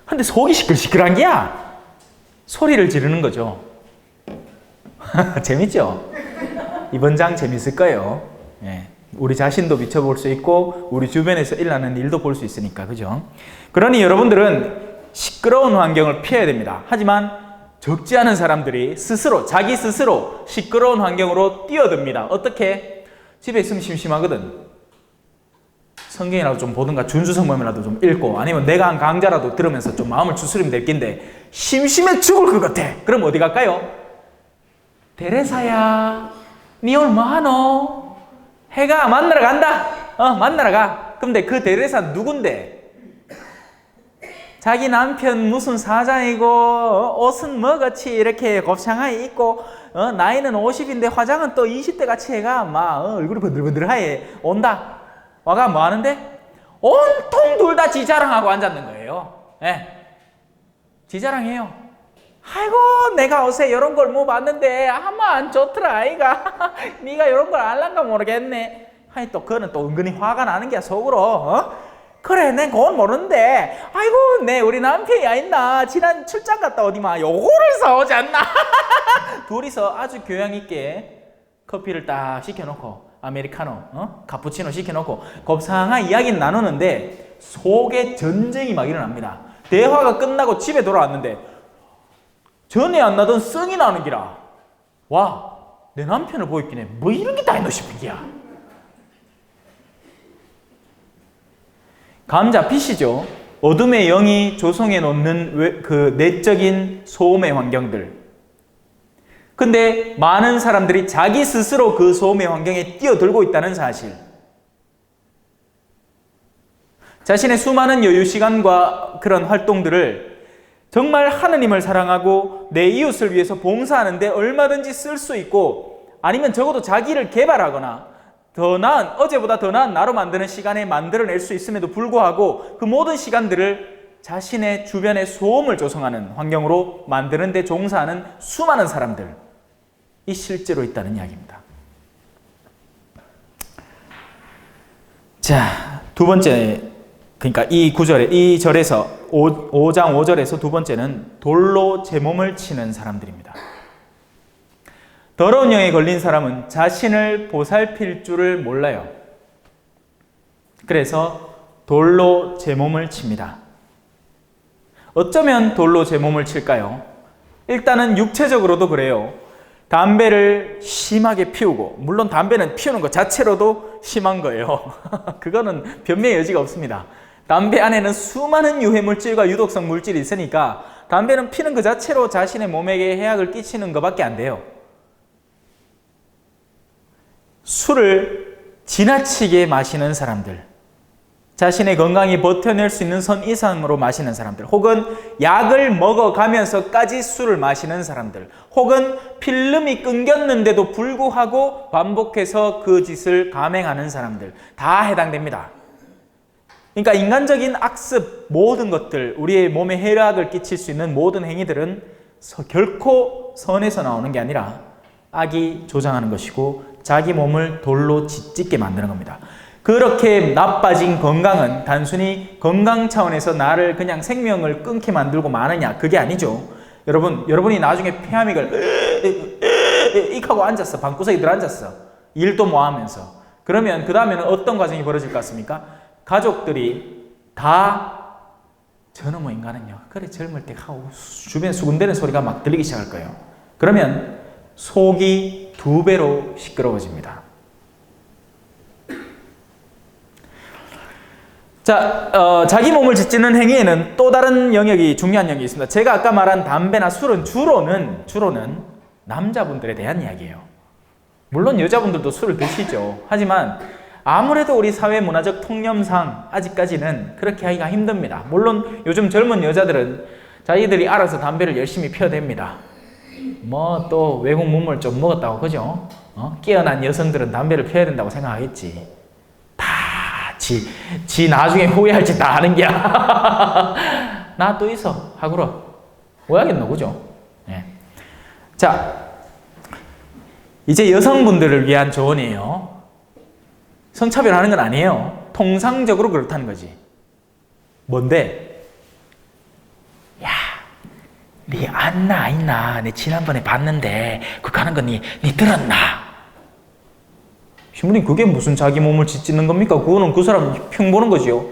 근데 속이 시끌시끌한 게야. 소리를 지르는 거죠. 재밌죠? 이번 장 재밌을 거예요. 예. 우리 자신도 비춰볼 수 있고 우리 주변에서 일어나는 일도 볼 수 있으니까. 그죠? 그러니 여러분들은 시끄러운 환경을 피해야 됩니다. 하지만 적지 않은 사람들이 스스로 자기 스스로 시끄러운 환경으로 뛰어듭니다. 어떻게? 집에 있으면 심심하거든. 성경이라도 좀 보든가 준수성범이라도 좀 읽고 아니면 내가 한 강좌라도 들으면서 좀 마음을 추스리면 될 낀데 심심해 죽을 것 같아. 그럼 어디 갈까요? 테레사야 니 오늘 뭐하노? 해가 만나러 간다. 만나러 가. 근데 그 테레사 누군데? 자기 남편 무슨 사장이고 옷은 뭐같이 이렇게 곱창하게 입고 나이는 50인데 화장은 또 20대 같이 해가 막 얼굴이 번들번들하게 온다. 와가 뭐 하는데? 온통 둘 다 지 자랑하고 앉았는 거예요. 예. 지 자랑해요. 아이고 내가 어제 이런 걸 뭐 봤는데 아마 안 좋더라 아이가. 네가 이런 걸 알란가 모르겠네. 아니 또 그거는 또 은근히 화가 나는 게야 속으로. 그래 난 그건 모르는데 아이고 내 우리 남편이 있나 지난 출장 갔다 어디 막 요거를 사오지 않나. 둘이서 아주 교양 있게 커피를 딱 시켜놓고 아메리카노, 카푸치노 시켜놓고 곱상한 이야기는 나누는데 속에 전쟁이 막 일어납니다. 대화가 끝나고 집에 돌아왔는데 전에 안 나던 성이 나는 기라. 와, 내 남편을 보였기네 뭐 이런 게 다 있노 싶은 게야. 감 잡히시죠? 어둠의 영이 조성해 놓는 그 내적인 소음의 환경들. 근데 많은 사람들이 자기 스스로 그 소음의 환경에 뛰어들고 있다는 사실. 자신의 수많은 여유 시간과 그런 활동들을 정말 하느님을 사랑하고 내 이웃을 위해서 봉사하는데 얼마든지 쓸 수 있고, 아니면 적어도 자기를 개발하거나 더 나은, 어제보다 더 나은 나로 만드는 시간에 만들어낼 수 있음에도 불구하고 그 모든 시간들을 자신의 주변의 소음을 조성하는 환경으로 만드는 데 종사하는 수많은 사람들이 실제로 있다는 이야기입니다. 자, 두 번째, 그러니까 이 구절에, 이 절에서 5장 5절에서 두 번째는 돌로 제 몸을 치는 사람들입니다. 더러운 영에 걸린 사람은 자신을 보살필 줄을 몰라요. 그래서 돌로 제 몸을 칩니다. 어쩌면 돌로 제 몸을 칠까요? 일단은 육체적으로도 그래요. 담배를 심하게 피우고, 물론 담배는 피우는 것 자체로도 심한 거예요. 그거는 변명의 여지가 없습니다. 담배 안에는 수많은 유해물질과 유독성 물질이 있으니까 담배는 피는 것 자체로 자신의 몸에게 해악을 끼치는 것밖에 안 돼요. 술을 지나치게 마시는 사람들, 자신의 건강이 버텨낼 수 있는 선 이상으로 마시는 사람들, 혹은 약을 먹어가면서까지 술을 마시는 사람들, 혹은 필름이 끊겼는데도 불구하고 반복해서 그 짓을 감행하는 사람들 다 해당됩니다. 그러니까 인간적인 악습, 모든 것들, 우리의 몸에 해악을 끼칠 수 있는 모든 행위들은 결코 선에서 나오는 게 아니라 악이 조장하는 것이고 자기 몸을 돌로 짓짓게 만드는 겁니다. 그렇게 나빠진 건강은 단순히 건강 차원에서 나를 그냥 생명을 끊게 만들고 마느냐, 그게 아니죠. 여러분이 나중에 폐암익을 익하고 앉았어. 방구석에 들어앉았어. 일도 뭐 하면서. 그러면 그 다음에는 어떤 과정이 벌어질 것 같습니까? 가족들이 다 저놈의 인간은요, 그래 젊을 때 하고 주변에 수군대는 소리가 막 들리기 시작할 거예요. 그러면 속이 2배로 시끄러워집니다. 자, 자기 몸을 짓는 행위에는 또 다른 영역이, 중요한 영역이 있습니다. 제가 아까 말한 담배나 술은 주로는 남자분들에 대한 이야기예요. 물론 여자분들도 술을 드시죠. 하지만 아무래도 우리 사회 문화적 통념상 아직까지는 그렇게 하기가 힘듭니다. 물론 요즘 젊은 여자들은 자기들이 알아서 담배를 열심히 피워댑니다. 뭐 또 외국 문물 좀 먹었다고, 그죠? 깨어난 여성들은 담배를 피워야 된다고 생각하겠지. 지 나중에 후회할 짓 다 하는 게야. 나 또 있어 하구러 뭐 하겠노, 그죠? 네. 자, 이제 여성분들을 위한 조언이에요. 성차별하는 건 아니에요. 통상적으로 그렇다는 거지. 뭔데? 야, 니 안나 안 있나? 내 지난번에 봤는데 그거 하는 거 니 들었나? 신부님, 그게 무슨 자기 몸을 짓짓는 겁니까? 그거는 그 사람 흉 보는 거지요.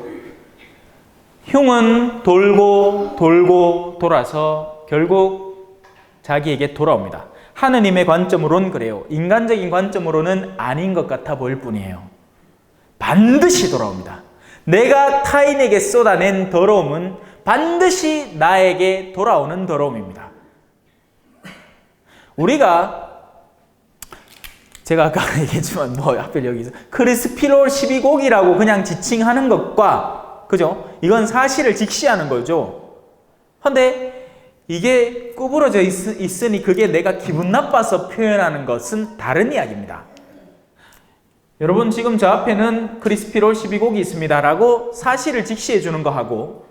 흉은 돌고 돌고 돌아서 결국 자기에게 돌아옵니다. 하느님의 관점으로는 그래요. 인간적인 관점으로는 아닌 것 같아 보일 뿐이에요. 반드시 돌아옵니다. 내가 타인에게 쏟아낸 더러움은 반드시 나에게 돌아오는 더러움입니다. 제가 아까 얘기했지만 하필 여기서 크리스피롤 12곡이라고 그냥 지칭하는 것과, 그죠? 이건 사실을 직시하는 거죠. 근데 이게 구부러져 있으니 그게 내가 기분 나빠서 표현하는 것은 다른 이야기입니다. 여러분, 지금 저 앞에는 크리스피롤 12곡이 있습니다 라고 사실을 직시해 주는 거 하고,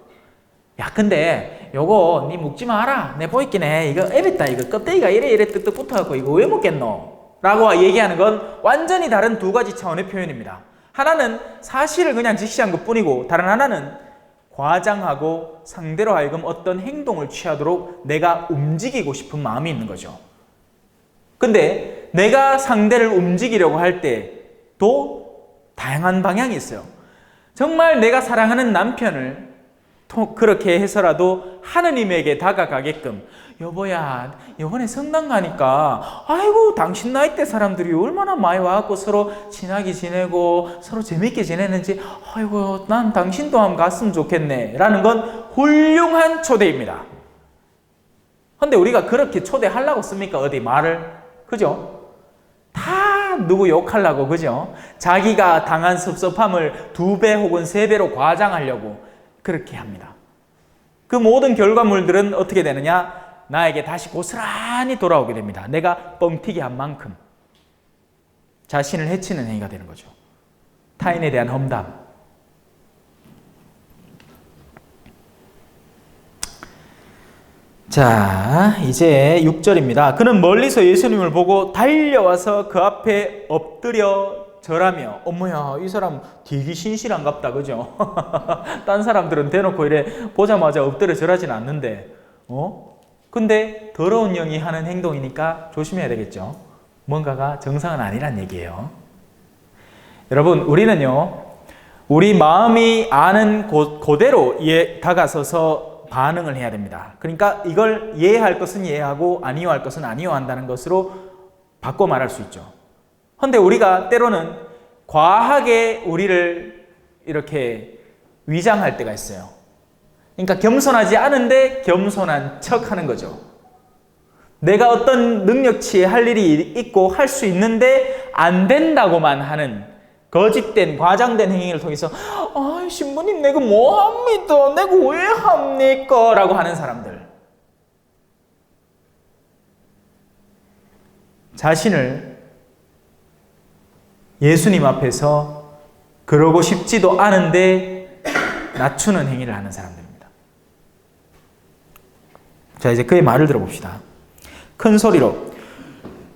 야 근데 요거 니 먹지 마라, 내 보이긴 해, 이거 애비다, 이거 껍데기가 이래 뜩뜩 붙어갖고 이거 왜 먹겠노? 라고 얘기하는 건 완전히 다른 두 가지 차원의 표현입니다. 하나는 사실을 그냥 직시한 것 뿐이고, 다른 하나는 과장하고 상대로 하여금 어떤 행동을 취하도록 내가 움직이고 싶은 마음이 있는 거죠. 근데 내가 상대를 움직이려고 할 때도 다양한 방향이 있어요. 정말 내가 사랑하는 남편을 그렇게 해서라도 하느님에게 다가가게끔, 여보야, 이번에 성당 가니까 아이고 당신 나이대 사람들이 얼마나 많이 와갖고 서로 친하게 지내고 서로 재밌게 지내는지, 아이고 난 당신도 한번 갔으면 좋겠네 라는 건 훌륭한 초대입니다. 근데 우리가 그렇게 초대하려고 씁니까? 어디 말을? 그죠? 다 누구 욕하려고, 그죠? 자기가 당한 섭섭함을 2배 혹은 3배로 과장하려고 그렇게 합니다. 그 모든 결과물들은 어떻게 되느냐? 나에게 다시 고스란히 돌아오게 됩니다. 내가 뻥튀기 한 만큼 자신을 해치는 행위가 되는 거죠. 타인에 대한 험담. 자, 이제 6절입니다. 그는 멀리서 예수님을 보고 달려와서 그 앞에 엎드려 절하며, 어머야, 이 사람 되게 신실한갑다, 그죠? 딴 사람들은 대놓고 이래 보자마자 엎드려 절하진 않는데, 근데 더러운 영이 하는 행동이니까 조심해야 되겠죠. 뭔가가 정상은 아니란 얘기예요. 여러분, 우리는요, 우리 마음이 아는 그대로 다가서서 반응을 해야 됩니다. 그러니까 이걸 이해할 것은 이해하고 아니요할 것은 아니요한다는 것으로 바꿔 말할 수 있죠. 그런데 우리가 때로는 과하게 우리를 이렇게 위장할 때가 있어요. 그러니까 겸손하지 않은데 겸손한 척 하는 거죠. 내가 어떤 능력치에 할 일이 있고 할 수 있는데 안 된다고만 하는 거짓된 과장된 행위를 통해서, 아, 신부님 내가 뭐합니다, 내가 왜 합니까? 라고 하는 사람들. 자신을 예수님 앞에서 그러고 싶지도 않은데 낮추는 행위를 하는 사람들입니다. 자, 이제 그의 말을 들어봅시다. 큰 소리로,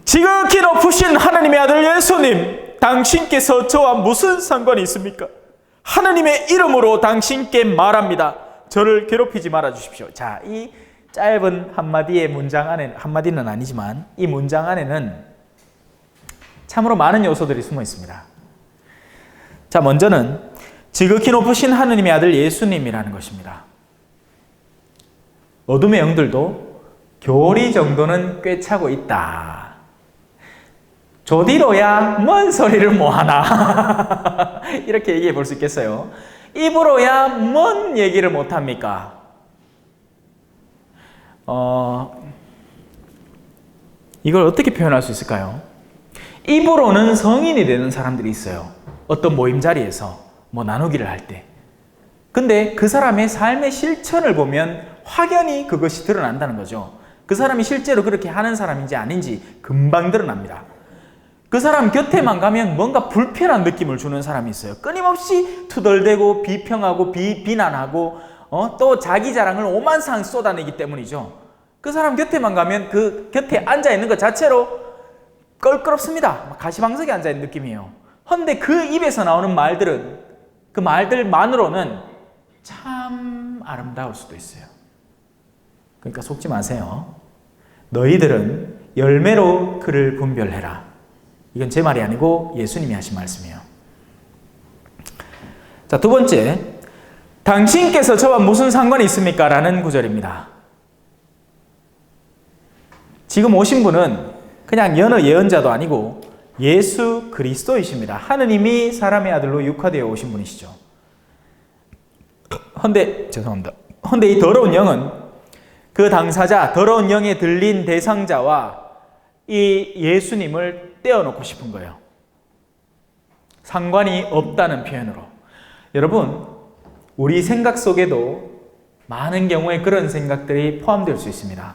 지극히 높으신 하나님의 아들 예수님, 당신께서 저와 무슨 상관이 있습니까? 하나님의 이름으로 당신께 말합니다. 저를 괴롭히지 말아 주십시오. 자, 이 짧은 한마디의 문장 안에, 한마디는 아니지만 이 문장 안에는 참으로 많은 요소들이 숨어 있습니다. 자, 먼저는 지극히 높으신 하나님의 아들 예수님이라는 것입니다. 어둠의 영들도 교리 정도는 꿰차고 있다. 조디로야 뭔 소리를 뭐하나 이렇게 얘기해 볼 수 있겠어요. 입으로야 뭔 얘기를 못합니까? 이걸 어떻게 표현할 수 있을까요? 입으로는 성인이 되는 사람들이 있어요. 어떤 모임 자리에서 뭐 나누기를 할 때. 근데 그 사람의 삶의 실천을 보면 확연히 그것이 드러난다는 거죠. 그 사람이 실제로 그렇게 하는 사람인지 아닌지 금방 드러납니다. 그 사람 곁에만 가면 뭔가 불편한 느낌을 주는 사람이 있어요. 끊임없이 투덜대고 비평하고 비난하고 또 자기 자랑을 오만상 쏟아내기 때문이죠. 그 사람 곁에만 가면 그 곁에 앉아있는 것 자체로 껄끄럽습니다. 가시방석에 앉아있는 느낌이에요. 그런데 그 입에서 나오는 말들은, 그 말들만으로는 참 아름다울 수도 있어요. 그러니까 속지 마세요. 너희들은 열매로 그를 분별해라. 이건 제 말이 아니고 예수님이 하신 말씀이에요. 자, 두 번째, 당신께서 저와 무슨 상관이 있습니까? 라는 구절입니다. 지금 오신 분은 그냥 여느 예언자도 아니고 예수 그리스도이십니다. 하느님이 사람의 아들로 육화되어 오신 분이시죠. 헌데 이 더러운 영은 그 당사자, 더러운 영에 들린 대상자와 이 예수님을 떼어놓고 싶은 거예요. 상관이 없다는 표현으로. 여러분, 우리 생각 속에도 많은 경우에 그런 생각들이 포함될 수 있습니다.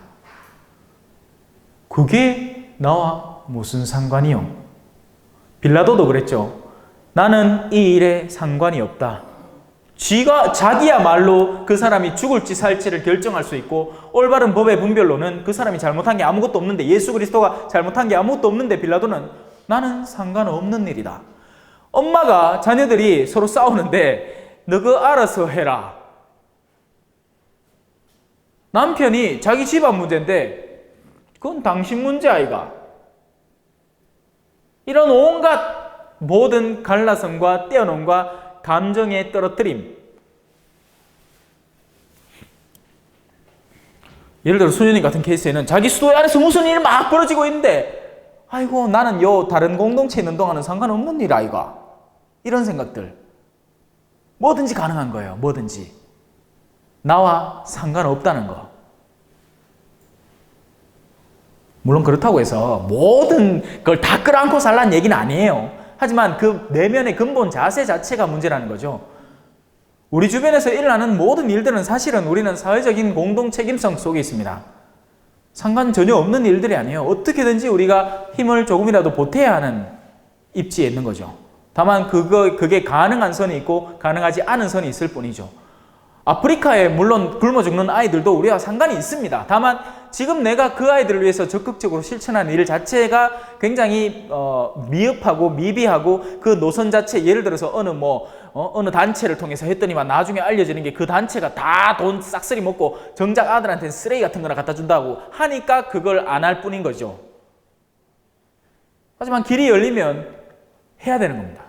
그게 나와 무슨 상관이요? 빌라도도 그랬죠. 나는 이 일에 상관이 없다. 자기야말로 그 사람이 죽을지 살지를 결정할 수 있고, 올바른 법의 분별로는 그 사람이 잘못한 게 아무것도 없는데, 예수 그리스도가 잘못한 게 아무것도 없는데 빌라도는 나는 상관없는 일이다. 엄마가 자녀들이 서로 싸우는데 너그 알아서 해라. 남편이 자기 집안 문제인데 그건 당신 문제 아이가. 이런 온갖 모든 갈라성과 떼어놓음과 감정의 떨어뜨림. 예를 들어 수녀님 같은 케이스에는 자기 수도회 안에서 무슨 일이 막 벌어지고 있는데 아이고 나는 요 다른 공동체에 있는 동안은 상관없는 일 아이가. 이런 생각들. 뭐든지 가능한 거예요. 뭐든지. 나와 상관없다는 거. 물론 그렇다고 해서 모든 걸 다 끌어안고 살라는 얘기는 아니에요. 하지만 그 내면의 근본 자세 자체가 문제라는 거죠. 우리 주변에서 일어나는 모든 일들은 사실은 우리는 사회적인 공동 책임성 속에 있습니다. 상관 전혀 없는 일들이 아니에요. 어떻게든지 우리가 힘을 조금이라도 보태야 하는 입지에 있는 거죠. 다만 그게 가능한 선이 있고 가능하지 않은 선이 있을 뿐이죠. 아프리카에 물론 굶어 죽는 아이들도 우리와 상관이 있습니다. 다만 지금 내가 그 아이들을 위해서 적극적으로 실천하는 일 자체가 굉장히 미흡하고 미비하고 그 노선 자체 예를 들어서 어느 단체를 통해서 했더니만 나중에 알려지는 게 그 단체가 다 돈 싹쓸이 먹고 정작 아들한테는 쓰레기 같은 거나 갖다 준다고 하니까 그걸 안 할 뿐인 거죠. 하지만 길이 열리면 해야 되는 겁니다.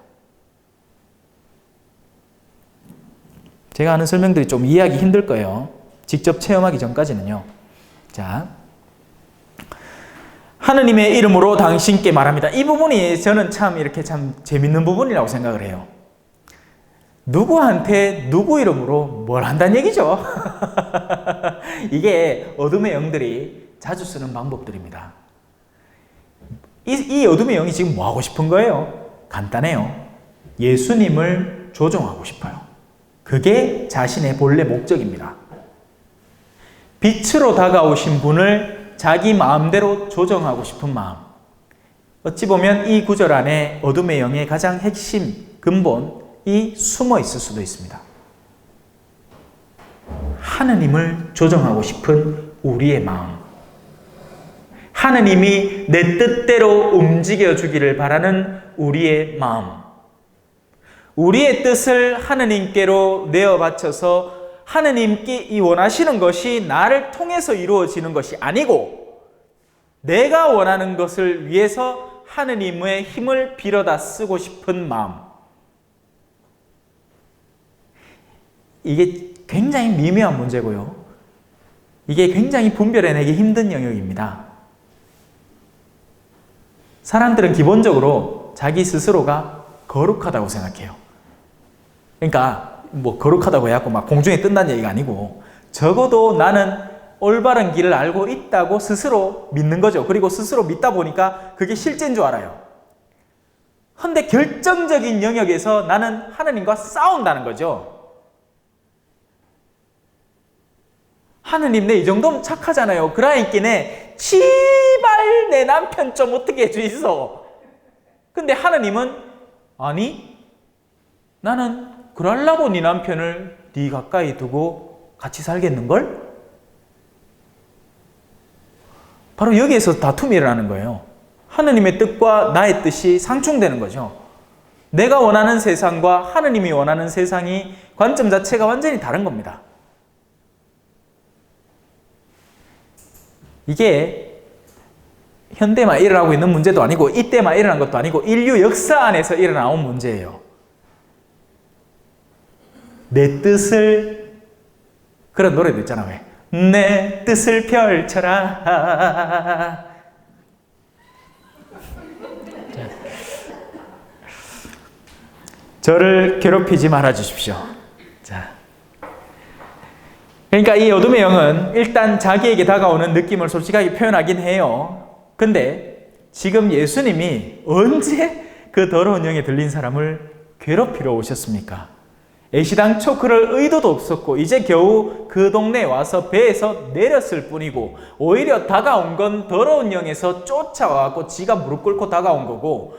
제가 하는 설명들이 좀 이해하기 힘들 거예요. 직접 체험하기 전까지는요. 자, 하느님의 이름으로 당신께 말합니다. 이 부분이 저는 참 이렇게 참 재밌는 부분이라고 생각을 해요. 누구한테 누구 이름으로 뭘 한다는 얘기죠. 이게 어둠의 영들이 자주 쓰는 방법들입니다. 이 어둠의 영이 지금 뭐 하고 싶은 거예요? 간단해요. 예수님을 조종하고 싶어요. 그게 자신의 본래 목적입니다. 빛으로 다가오신 분을 자기 마음대로 조정하고 싶은 마음. 어찌 보면 이 구절 안에 어둠의 영의 가장 핵심, 근본이 숨어 있을 수도 있습니다. 하느님을 조정하고 싶은 우리의 마음. 하느님이 내 뜻대로 움직여 주기를 바라는 우리의 마음. 우리의 뜻을 하느님께로 내어 바쳐서 하느님께 원하시는 것이 나를 통해서 이루어지는 것이 아니고 내가 원하는 것을 위해서 하느님의 힘을 빌어다 쓰고 싶은 마음. 이게 굉장히 미묘한 문제고요. 이게 굉장히 분별해내기 힘든 영역입니다. 사람들은 기본적으로 자기 스스로가 거룩하다고 생각해요. 그러니까 뭐 거룩하다고 해갖고 막 공중에 뜬다는 얘기가 아니고 적어도 나는 올바른 길을 알고 있다고 스스로 믿는 거죠. 그리고 스스로 믿다 보니까 그게 실제인 줄 알아요. 그런데 결정적인 영역에서 나는 하느님과 싸운다는 거죠. 하느님 내 이 정도면 착하잖아요. 그러니까 제발 내 남편 좀 어떻게 해주이소. 근데 하느님은 아니 나는 그러려고 네 남편을 네 가까이 두고 같이 살겠는걸? 바로 여기에서 다툼이 일어나는 거예요. 하느님의 뜻과 나의 뜻이 상충되는 거죠. 내가 원하는 세상과 하느님이 원하는 세상이 관점 자체가 완전히 다른 겁니다. 이게 현대만 일어나고 있는 문제도 아니고 이때만 일어난 것도 아니고 인류 역사 안에서 일어나온 문제예요. 내 뜻을 그런 노래도 있잖아. 왜? 내 뜻을 펼쳐라. 저를 괴롭히지 말아 주십시오. 자, 그러니까 이 어둠의 영은 일단 자기에게 다가오는 느낌을 솔직하게 표현하긴 해요. 근데 지금 예수님이 언제 그 더러운 영에 들린 사람을 괴롭히러 오셨습니까? 애시당초 그럴 의도도 없었고 이제 겨우 그 동네에 와서 배에서 내렸을 뿐이고 오히려 다가온 건 더러운 영에서 쫓아와서 지가 무릎 꿇고 다가온 거고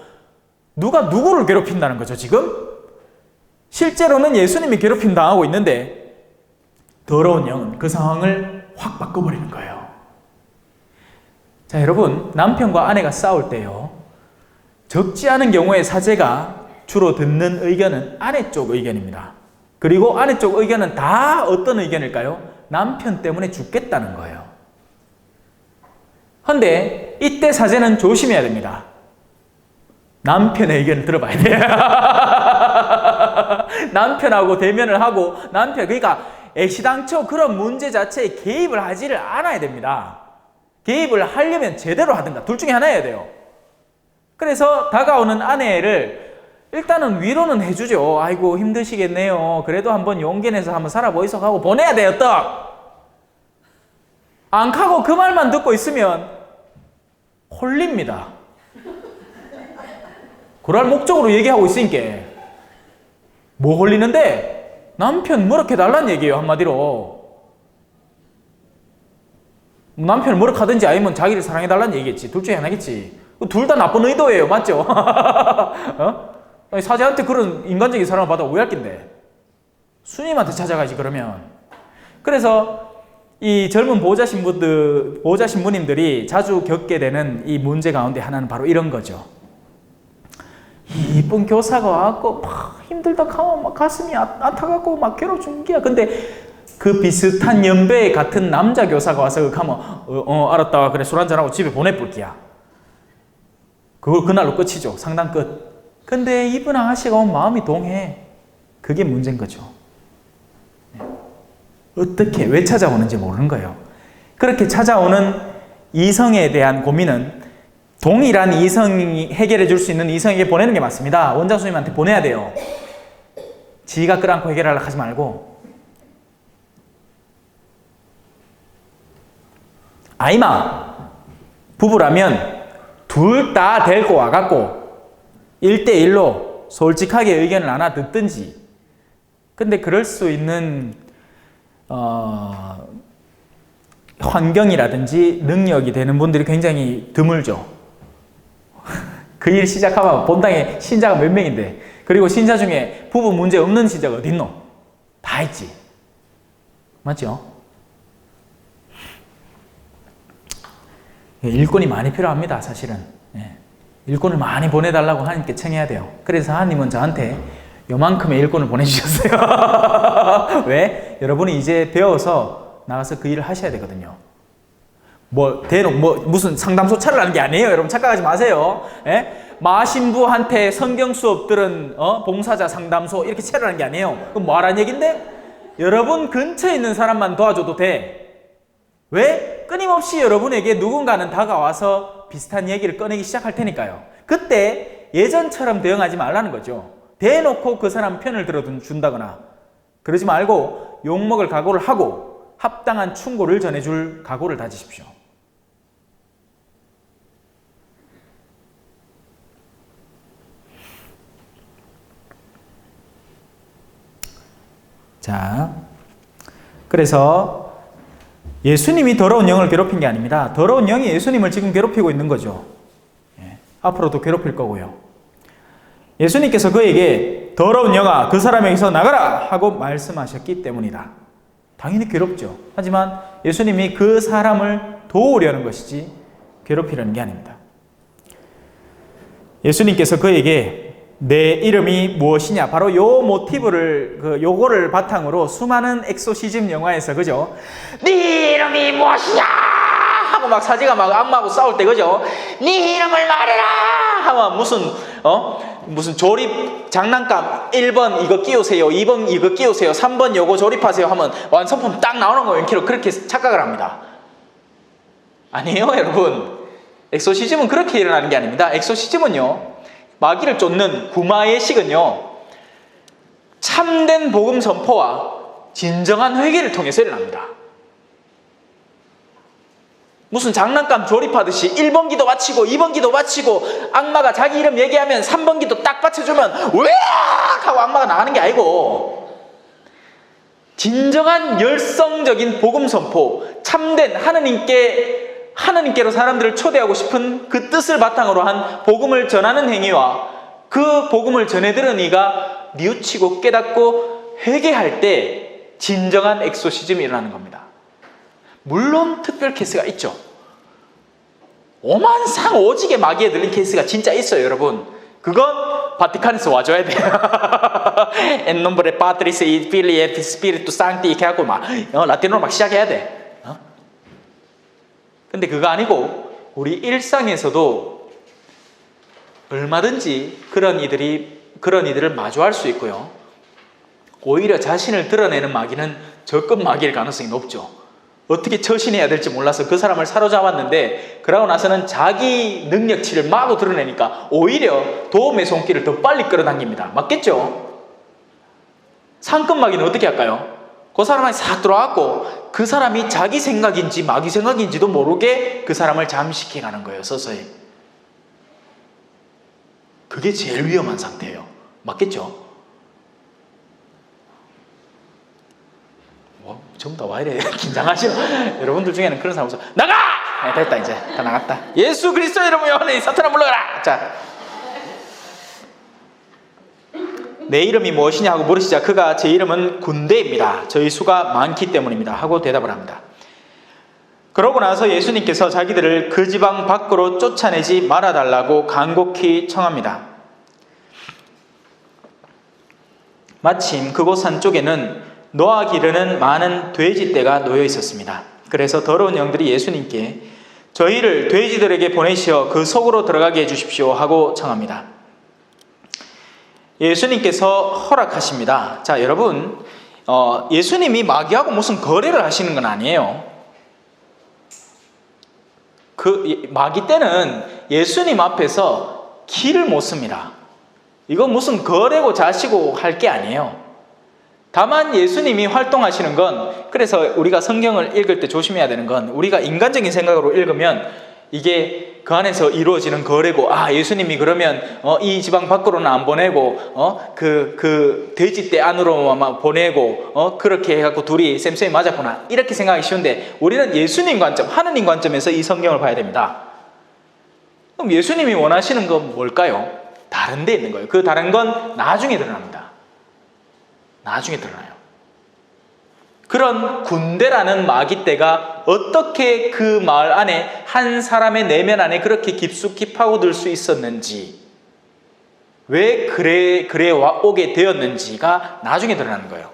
누가 누구를 괴롭힌다는 거죠 지금? 실제로는 예수님이 괴롭힘 당하고 있는데 더러운 영은 그 상황을 확 바꿔버리는 거예요. 자, 여러분, 남편과 아내가 싸울 때요, 적지 않은 경우의 사제가 주로 듣는 의견은 아내 쪽 의견입니다. 그리고 아내 쪽 의견은 다 어떤 의견일까요? 남편 때문에 죽겠다는 거예요. 그런데 이때 사제는 조심해야 됩니다. 남편의 의견을 들어봐야 돼요. 남편하고 대면을 하고 그러니까 애시당초 그런 문제 자체에 개입을 하지를 않아야 됩니다. 개입을 하려면 제대로 하든가 둘 중에 하나여야 돼요. 그래서 다가오는 아내를 일단은 위로는 해주죠. 아이고 힘드시겠네요. 그래도 한번 용기 내서 한번 살아보이소 하고 보내야 돼요. 또 안 가고 그 말만 듣고 있으면 홀립니다. 그럴 목적으로 얘기하고 있으니까 뭐 홀리는데 남편 뭐렇게 달란 얘기예요. 한마디로 남편을 뭐렇게하든지 아니면 자기를 사랑해달란 얘기겠지. 둘 중에 하나겠지. 둘 다 나쁜 의도예요. 맞죠? 어? 아니, 사제한테 그런 인간적인 사랑을 받아 오해할 낀데 수님한테 찾아가지 그러면. 그래서 이 젊은 보호자 신부님들이 자주 겪게 되는 이 문제 가운데 하나는 바로 이런 거죠. 이쁜 교사가 와갖고 막 힘들다 하면 막 가슴이 아타갖고 막 괴롭준 게야. 근데 그 비슷한 연배 같은 남자 교사가 와서 가면 알았다 그래 술 한잔하고 집에 보내볼게야. 그걸 그날로 끝이죠. 상담 끝. 근데 이분 아가씨가 오면 마음이 동해. 그게 문제인 거죠. 어떻게 왜 찾아오는지 모르는 거예요. 그렇게 찾아오는 이성에 대한 고민은 동일한 이성이 해결해 줄 수 있는 이성에게 보내는 게 맞습니다. 원장 선생님한테 보내야 돼요. 지가 끌어안고 해결하려고 하지 말고. 아이마 부부라면 둘 다 데리고 와갖고 1대1로 솔직하게 의견을 나눠 듣든지. 근데 그럴 수 있는 환경이라든지 능력이 되는 분들이 굉장히 드물죠. 그 일 시작하면 본당에 신자가 몇 명인데, 그리고 신자 중에 부부 문제 없는 신자가 어딨노? 다 있지. 맞죠? 일꾼이 많이 필요합니다, 사실은. 일꾼을 많이 보내달라고 하나님께 청해야 돼요. 그래서 하나님은 저한테 요만큼의 일꾼을 보내주셨어요. 왜? 여러분이 이제 배워서 나가서 그 일을 하셔야 되거든요. 무슨 상담소 차리라는 게 아니에요. 여러분 착각하지 마세요. 마신부한테 성경 수업 들은 봉사자 상담소 이렇게 차리라는 게 아니에요. 그럼 뭐 하라는 얘긴데? 여러분 근처에 있는 사람만 도와줘도 돼. 왜? 끊임없이 여러분에게 누군가는 다가와서 비슷한 얘기를 꺼내기 시작할 테니까요. 그때 예전처럼 대응하지 말라는 거죠. 대놓고 그 사람 편을 들어준다거나 그러지 말고 욕먹을 각오를 하고 합당한 충고를 전해줄 각오를 다지십시오. 자, 그래서 예수님이 더러운 영을 괴롭힌 게 아닙니다. 더러운 영이 예수님을 지금 괴롭히고 있는 거죠. 앞으로도 괴롭힐 거고요. 예수님께서 그에게 더러운 영아 그 사람에게서 나가라 하고 말씀하셨기 때문이다. 당연히 괴롭죠. 하지만 예수님이 그 사람을 도우려는 것이지 괴롭히려는 게 아닙니다. 예수님께서 그에게 내 이름이 무엇이냐, 바로 요 모티브를 요거를 바탕으로 수많은 엑소시즘 영화에서 그죠? 네 이름이 무엇이냐 하고 막 사제가 막 악마하고 싸울 때 그죠? 네 이름을 말해라 하면 무슨 조립 장난감 1번 이거 끼우세요, 2번 이거 끼우세요, 3번 요거 조립하세요 하면 완성품 딱 나오는 거예요. 그렇게 착각을 합니다. 아니에요, 여러분. 엑소시즘은 그렇게 일어나는 게 아닙니다. 엑소시즘은요, 마귀를 쫓는 구마의 식은요, 참된 복음 선포와 진정한 회개를 통해서 일어납니다. 무슨 장난감 조립하듯이 1번 기도 마치고 2번 기도 마치고 악마가 자기 이름 얘기하면 3번 기도 딱 받쳐주면 으악 하고 악마가 나가는 게 아니고, 진정한 열성적인 복음 선포, 참된 하나님께로 사람들을 초대하고 싶은 그 뜻을 바탕으로 한 복음을 전하는 행위와 그 복음을 전해들은 이가 뉘우치고 깨닫고 회개할 때 진정한 엑소시즘이 일어나는 겁니다. 물론 특별 케이스가 있죠. 오만상 오지게 마귀에 들린 케이스가 진짜 있어요, 여러분. 그건 바티칸에서 와줘야 돼요. En nombre Patris et Filii et Spiritus Sancti 이렇게 하고 막 라틴어로 막 시작해야 돼. 근데 그거 아니고 우리 일상에서도 얼마든지 그런 이들을 마주할 수 있고요. 오히려 자신을 드러내는 마귀는 적금 마귀일 가능성이 높죠. 어떻게 처신해야 될지 몰라서 그 사람을 사로잡았는데 그러고 나서는 자기 능력치를 마구 드러내니까 오히려 도움의 손길을 더 빨리 끌어당깁니다. 맞겠죠? 상금 마귀는 어떻게 할까요? 그 사람한테 싹 들어와갖고 그 사람이 자기 생각인지 마귀 생각인지도 모르게 그 사람을 잠식해 가는 거예요. 서서히. 그게 제일 위험한 상태예요. 맞겠죠? 전부 다 와 이래 긴장하시나? 여러분들 중에는 그런 사람 없어. 나가! 네, 됐다 이제 다 나갔다. 예수 그리스도 이름으로 요한의 사탄아 물러가라. 자, 내 이름이 무엇이냐 하고 물으시자 그가 제 이름은 군대입니다. 저희 수가 많기 때문입니다 하고 대답을 합니다. 그러고 나서 예수님께서 자기들을 그 지방 밖으로 쫓아내지 말아달라고 간곡히 청합니다. 마침 그곳 산 쪽에는 노아 기르는 많은 돼지떼가 놓여 있었습니다. 그래서 더러운 영들이 예수님께 저희를 돼지들에게 보내시어 그 속으로 들어가게 해주십시오 하고 청합니다. 예수님께서 허락하십니다. 자, 여러분, 예수님이 마귀하고 무슨 거래를 하시는 건 아니에요. 그 마귀 때는 예수님 앞에서 기를 못 씁니다. 이거 무슨 거래고 자시고 할 게 아니에요. 다만 예수님이 활동하시는 건, 그래서 우리가 성경을 읽을 때 조심해야 되는 건, 우리가 인간적인 생각으로 읽으면 이게 그 안에서 이루어지는 거래고, 아, 예수님이 그러면 이 지방 밖으로는 안 보내고 그 돼지떼 안으로만 보내고 그렇게 해갖고 둘이 쌤쌤이 맞았구나, 이렇게 생각하기 쉬운데, 우리는 예수님 관점, 하느님 관점에서 이 성경을 봐야 됩니다. 그럼 예수님이 원하시는 건 뭘까요? 다른 데 있는 거예요. 그 다른 건 나중에 드러납니다. 나중에 드러나요. 그런 군대라는 마귀떼가 어떻게 그 마을 안에 한 사람의 내면 안에 그렇게 깊숙이 파고들 수 있었는지, 왜 그래 오게 되었는지가 나중에 드러나는 거예요.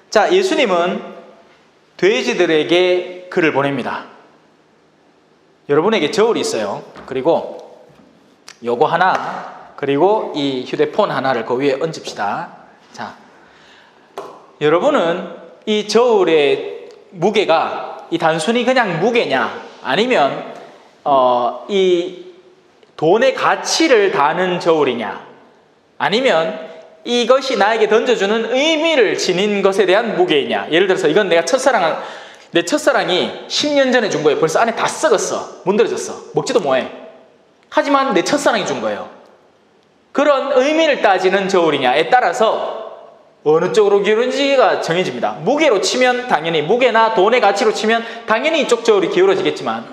자, 예수님은 돼지들에게 글을 보냅니다. 여러분에게 저울이 있어요. 그리고 요거 하나, 그리고 이 휴대폰 하나를 그 위에 얹읍시다. 자, 여러분은 이 저울의 무게가 이 단순히 그냥 무게냐, 아니면 이 돈의 가치를 다는 저울이냐, 아니면 이것이 나에게 던져주는 의미를 지닌 것에 대한 무게이냐. 예를 들어서 이건 내 첫사랑이 10년 전에 준 거예요. 벌써 안에 다 썩었어, 문드러졌어, 먹지도 못해. 하지만 내 첫사랑이 준 거예요. 그런 의미를 따지는 저울이냐에 따라서 어느 쪽으로 기울어지기가 정해집니다. 무게로 치면 당연히, 무게나 돈의 가치로 치면 당연히 이쪽 저울이 기울어지겠지만,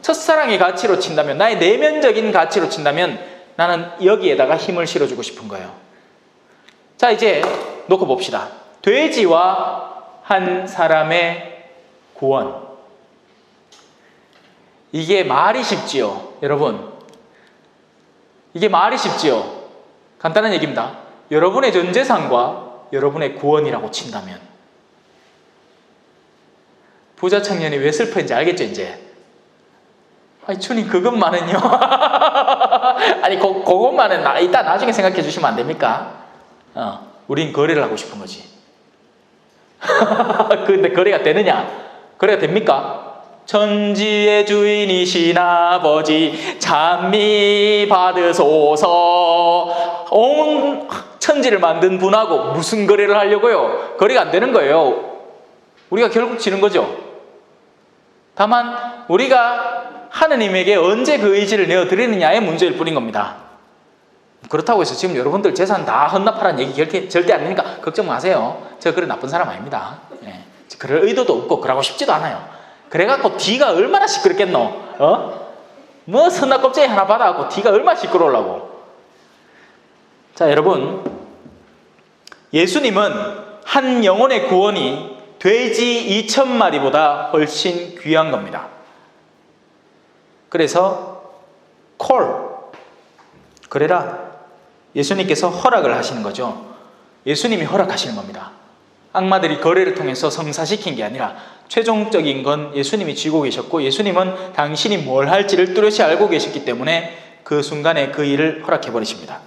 첫사랑의 가치로 친다면, 나의 내면적인 가치로 친다면 나는 여기에다가 힘을 실어주고 싶은 거예요. 자, 이제 놓고 봅시다. 돼지와 한 사람의 구원. 이게 말이 쉽지요, 여러분? 이게 말이 쉽지요? 간단한 얘기입니다. 여러분의 전 재산과 여러분의 구원이라고 친다면, 부자 청년이 왜 슬퍼했는지 알겠죠, 이제? 아니, 주님, 그것만은요. 아니, 그것만은 이따 나중에 생각해 주시면 안 됩니까? 우린 거래를 하고 싶은 거지. 근데 거래가 되느냐? 거래가 됩니까? 천지의 주인이신 아버지 찬미 받으소서. 온 천지를 만든 분하고 무슨 거래를 하려고요? 거래가 안 되는 거예요. 우리가 결국 지는 거죠. 다만 우리가 하느님에게 언제 그 의지를 내어드리느냐의 문제일 뿐인 겁니다. 그렇다고 해서 지금 여러분들 재산 다 헌납하라는 얘기 절대 아니니까 걱정 마세요. 제가 그런 나쁜 사람 아닙니다. 네. 그럴 의도도 없고 그러고 싶지도 않아요. 그래갖고 뒤가 얼마나 시끄럽겠노? 뭐 선납 껍데기 하나 받아갖고 뒤가 얼마나 시끄러우려고. 자, 여러분, 예수님은 한 영혼의 구원이 돼지 2,000마리보다 훨씬 귀한 겁니다. 그래서 그래라, 예수님께서 허락을 하시는 거죠. 예수님이 허락하시는 겁니다. 악마들이 거래를 통해서 성사시킨 게 아니라 최종적인 건 예수님이 쥐고 계셨고, 예수님은 당신이 뭘 할지를 뚜렷이 알고 계셨기 때문에 그 순간에 그 일을 허락해 버리십니다.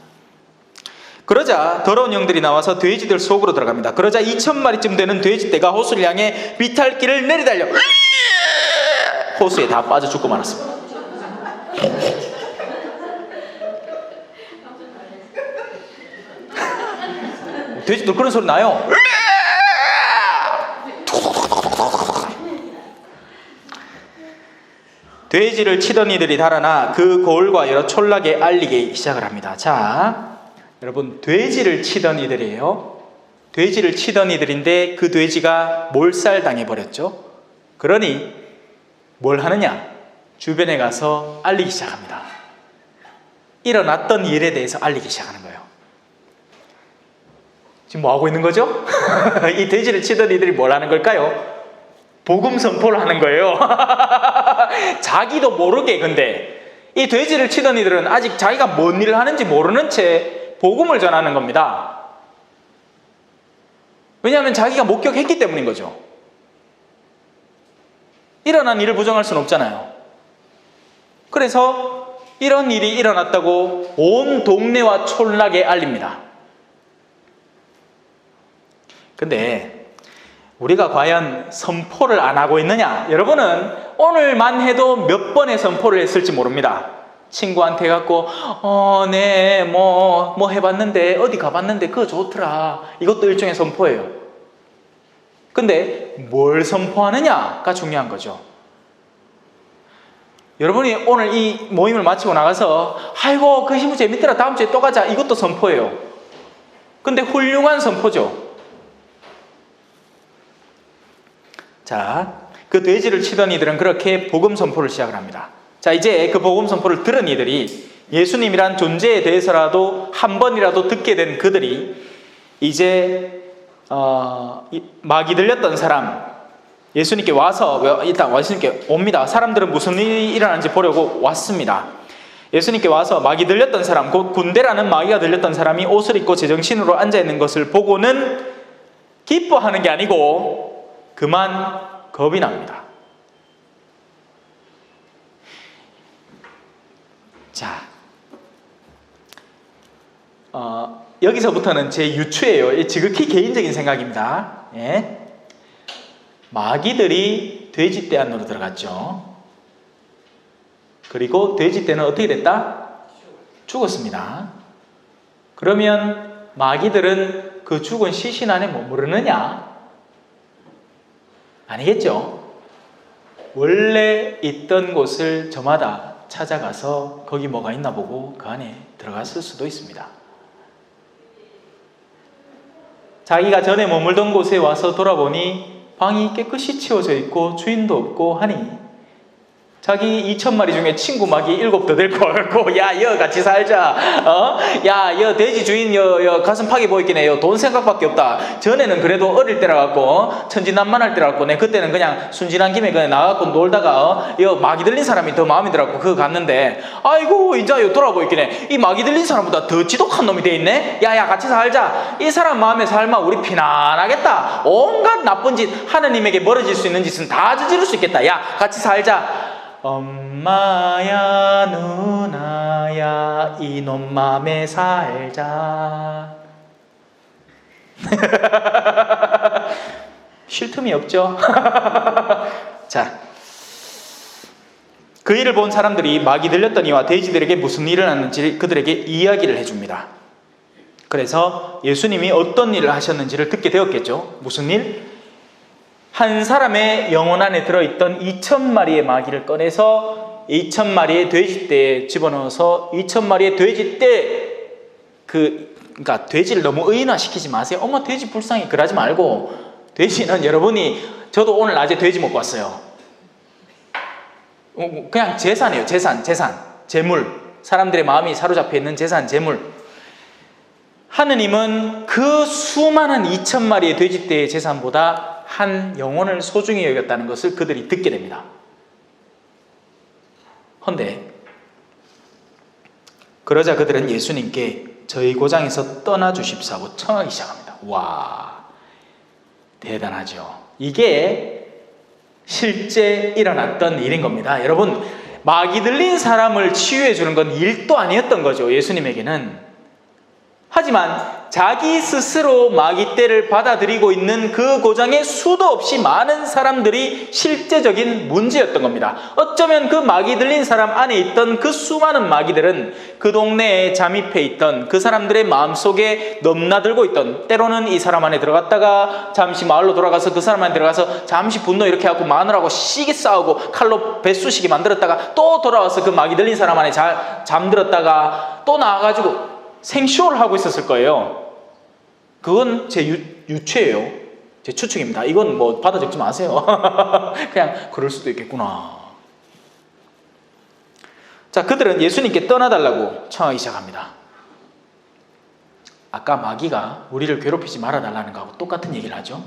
그러자 더러운 영들이 나와서 돼지들 속으로 들어갑니다. 그러자 2,000마리쯤 되는 돼지떼가 호수를 향해 비탈길을 내리달려 호수에 다 빠져 죽고 말았습니다. 돼지들 그런 소리 나요. 돼지를 치던 이들이 달아나 그 고을과 여러 촌락에 알리기 시작을 합니다. 자, 여러분, 돼지를 치던 이들이에요. 돼지를 치던 이들인데 그 돼지가 몰살당해 버렸죠. 그러니 뭘 하느냐? 주변에 가서 알리기 시작합니다. 일어났던 일에 대해서 알리기 시작하는 거예요. 지금 뭐 하고 있는 거죠? 이 돼지를 치던 이들이 뭘 하는 걸까요? 복음 선포를 하는 거예요. 자기도 모르게. 근데 이 돼지를 치던 이들은 아직 자기가 뭔 일을 하는지 모르는 채 복음을 전하는 겁니다. 왜냐하면 자기가 목격했기 때문인 거죠. 일어난 일을 부정할 수는 없잖아요. 그래서 이런 일이 일어났다고 온 동네와 촌락에 알립니다. 근데 우리가 과연 선포를 안 하고 있느냐? 여러분은 오늘만 해도 몇 번의 선포를 했을지 모릅니다. 친구한테 갖고 네, 뭐 해봤는데 어디 가봤는데 그거 좋더라. 이것도 일종의 선포예요. 근데 뭘 선포하느냐가 중요한 거죠. 여러분이 오늘 이 모임을 마치고 나가서 아이고 그 시무 재밌더라, 다음 주에 또 가자, 이것도 선포예요. 근데 훌륭한 선포죠. 자, 그 돼지를 치던 이들은 그렇게 복음 선포를 시작을 합니다. 자, 이제 그 복음 선포를 들은 이들이, 예수님이란 존재에 대해서라도 한 번이라도 듣게 된 그들이 이제 마귀 들렸던 사람, 예수님께 와서 일단 예수님께 옵니다. 사람들은 무슨 일이 일어나는지 보려고 왔습니다. 예수님께 와서 마귀 들렸던 사람, 곧 군대라는 마귀가 들렸던 사람이 옷을 입고 제정신으로 앉아있는 것을 보고는 기뻐하는 게 아니고 그만 겁이 납니다. 자, 여기서부터는 제 유추예요. 지극히 개인적인 생각입니다. 예. 마귀들이 돼지떼 안으로 들어갔죠. 그리고 돼지떼는 어떻게 됐다? 죽었습니다. 그러면 마귀들은 그 죽은 시신 안에 머무르느냐? 아니겠죠. 원래 있던 곳을 저마다 찾아가서 거기 뭐가 있나 보고 그 안에 들어갔을 수도 있습니다. 자기가 전에 머물던 곳에 와서 돌아보니 방이 깨끗이 치워져 있고 주인도 없고 하니 자기 2,000마리 중에 친구 마귀 7 더 데리고 와갖고 야, 여 같이 살자. 야, 여 돼지 주인 여 가슴 파기 보이긴 해. 돈 생각밖에 없다. 전에는 그래도 어릴 때라 갖고 천진난만할 때라 갖고 내 그때는 그냥 순진한 김에 그냥 나가갖고 놀다가 여 마귀 들린 사람이 더 마음에 들어갖고 그거 갔는데 아이고 이제 여 돌아보이긴 해. 이 마귀 들린 사람보다 더 지독한 놈이 돼 있네. 야, 같이 살자. 이 사람 마음에 살면 우리 피난하겠다. 온갖 나쁜 짓, 하느님에게 멀어질 수 있는 짓은 다 저지를 수 있겠다. 야, 같이 살자. 엄마야 누나야 이놈 맘에 살자. 쉴 틈이 없죠. 자, 그 일을 본 사람들이 마귀 들렸던 이와 돼지들에게 무슨 일을 하는지 그들에게 이야기를 해줍니다. 그래서 예수님이 어떤 일을 하셨는지를 듣게 되었겠죠. 무슨 일? 한 사람의 영혼 안에 들어있던 2,000마리의 마귀를 꺼내서 2,000마리의 돼지떼에 집어넣어서 2,000마리의 돼지떼 그러니까 돼지를 너무 의인화시키지 마세요. 어머 돼지 불쌍해 그러지 말고, 돼지는 여러분이, 저도 오늘 낮에 돼지 먹고 왔어요. 그냥 재산이에요. 재산, 재물. 사람들의 마음이 사로잡혀 있는 재산, 재물. 하느님은 그 수많은 2,000마리의 돼지떼의 재산보다 한 영혼을 소중히 여겼다는 것을 그들이 듣게 됩니다. 헌데 그러자 그들은 예수님께 저희 고장에서 떠나 주십사 하고 청하기 시작합니다. 와, 대단하죠. 이게 실제 일어났던 일인 겁니다. 여러분, 마귀 들린 사람을 치유해 주는 건 일도 아니었던 거죠. 예수님에게는 하지만 자기 스스로 마귀떼를 받아들이고 있는 그 고장에 수도 없이 많은 사람들이 실제적인 문제였던 겁니다. 어쩌면 그 마귀 들린 사람 안에 있던 그 수많은 마귀들은 그 동네에 잠입해 있던 그 사람들의 마음속에 넘나들고 있던, 때로는 이 사람 안에 들어갔다가 잠시 마을로 돌아가서 그 사람 안에 들어가서 잠시 분노 이렇게 하고 마누라하고 시기 싸우고 칼로 배쑤시기 만들었다가 또 돌아와서 그 마귀 들린 사람 안에 잠들었다가 또 나와가지고 생쇼를 하고 있었을 거예요. 그건 제 유추예요. 제 추측입니다. 이건 뭐 받아 적지 마세요. 그냥 그럴 수도 있겠구나. 자, 그들은 예수님께 떠나달라고 청하기 시작합니다. 아까 마귀가 우리를 괴롭히지 말아달라는 거하고 똑같은 얘기를 하죠.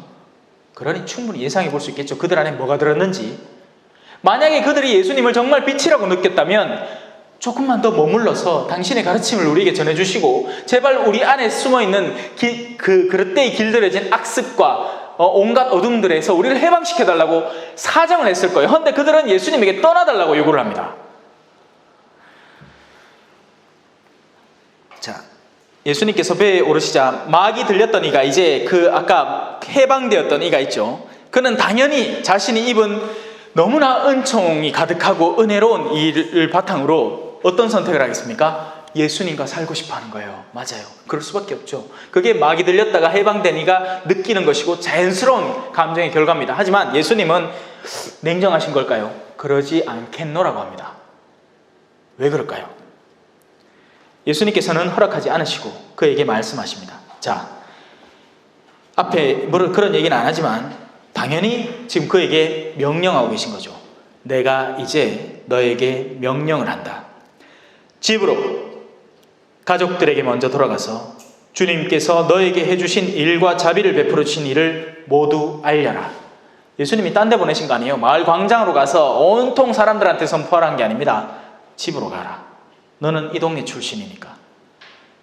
그러니 충분히 예상해 볼 수 있겠죠. 그들 안에 뭐가 들었는지. 만약에 그들이 예수님을 정말 빛이라고 느꼈다면 조금만 더 머물러서 당신의 가르침을 우리에게 전해주시고 제발 우리 안에 숨어있는 그릇대에 길들여진 악습과 온갖 어둠들에서 우리를 해방시켜달라고 사정을 했을 거예요. 그런데 그들은 예수님에게 떠나달라고 요구를 합니다. 자, 예수님께서 배에 오르시자 마귀 들렸던 이가 이제 그 아까 해방되었던 이가 있죠. 그는 당연히 자신이 입은 너무나 은총이 가득하고 은혜로운 이를 바탕으로 어떤 선택을 하겠습니까? 예수님과 살고 싶어 하는 거예요. 맞아요. 그럴 수밖에 없죠. 그게 마귀 들렸다가 해방된 이가 느끼는 것이고 자연스러운 감정의 결과입니다. 하지만 예수님은 냉정하신 걸까요? 그러지 않겠노라고 합니다. 왜 그럴까요? 예수님께서는 허락하지 않으시고 그에게 말씀하십니다. 자, 앞에 그런 얘기는 안 하지만 당연히 지금 그에게 명령하고 계신 거죠. 내가 이제 너에게 명령을 한다. 집으로 가족들에게 먼저 돌아가서 주님께서 너에게 해주신 일과 자비를 베풀어 주신 일을 모두 알려라. 예수님이 딴 데 보내신 거 아니에요. 마을 광장으로 가서 온통 사람들한테 선포하라는 게 아닙니다. 집으로 가라. 너는 이 동네 출신이니까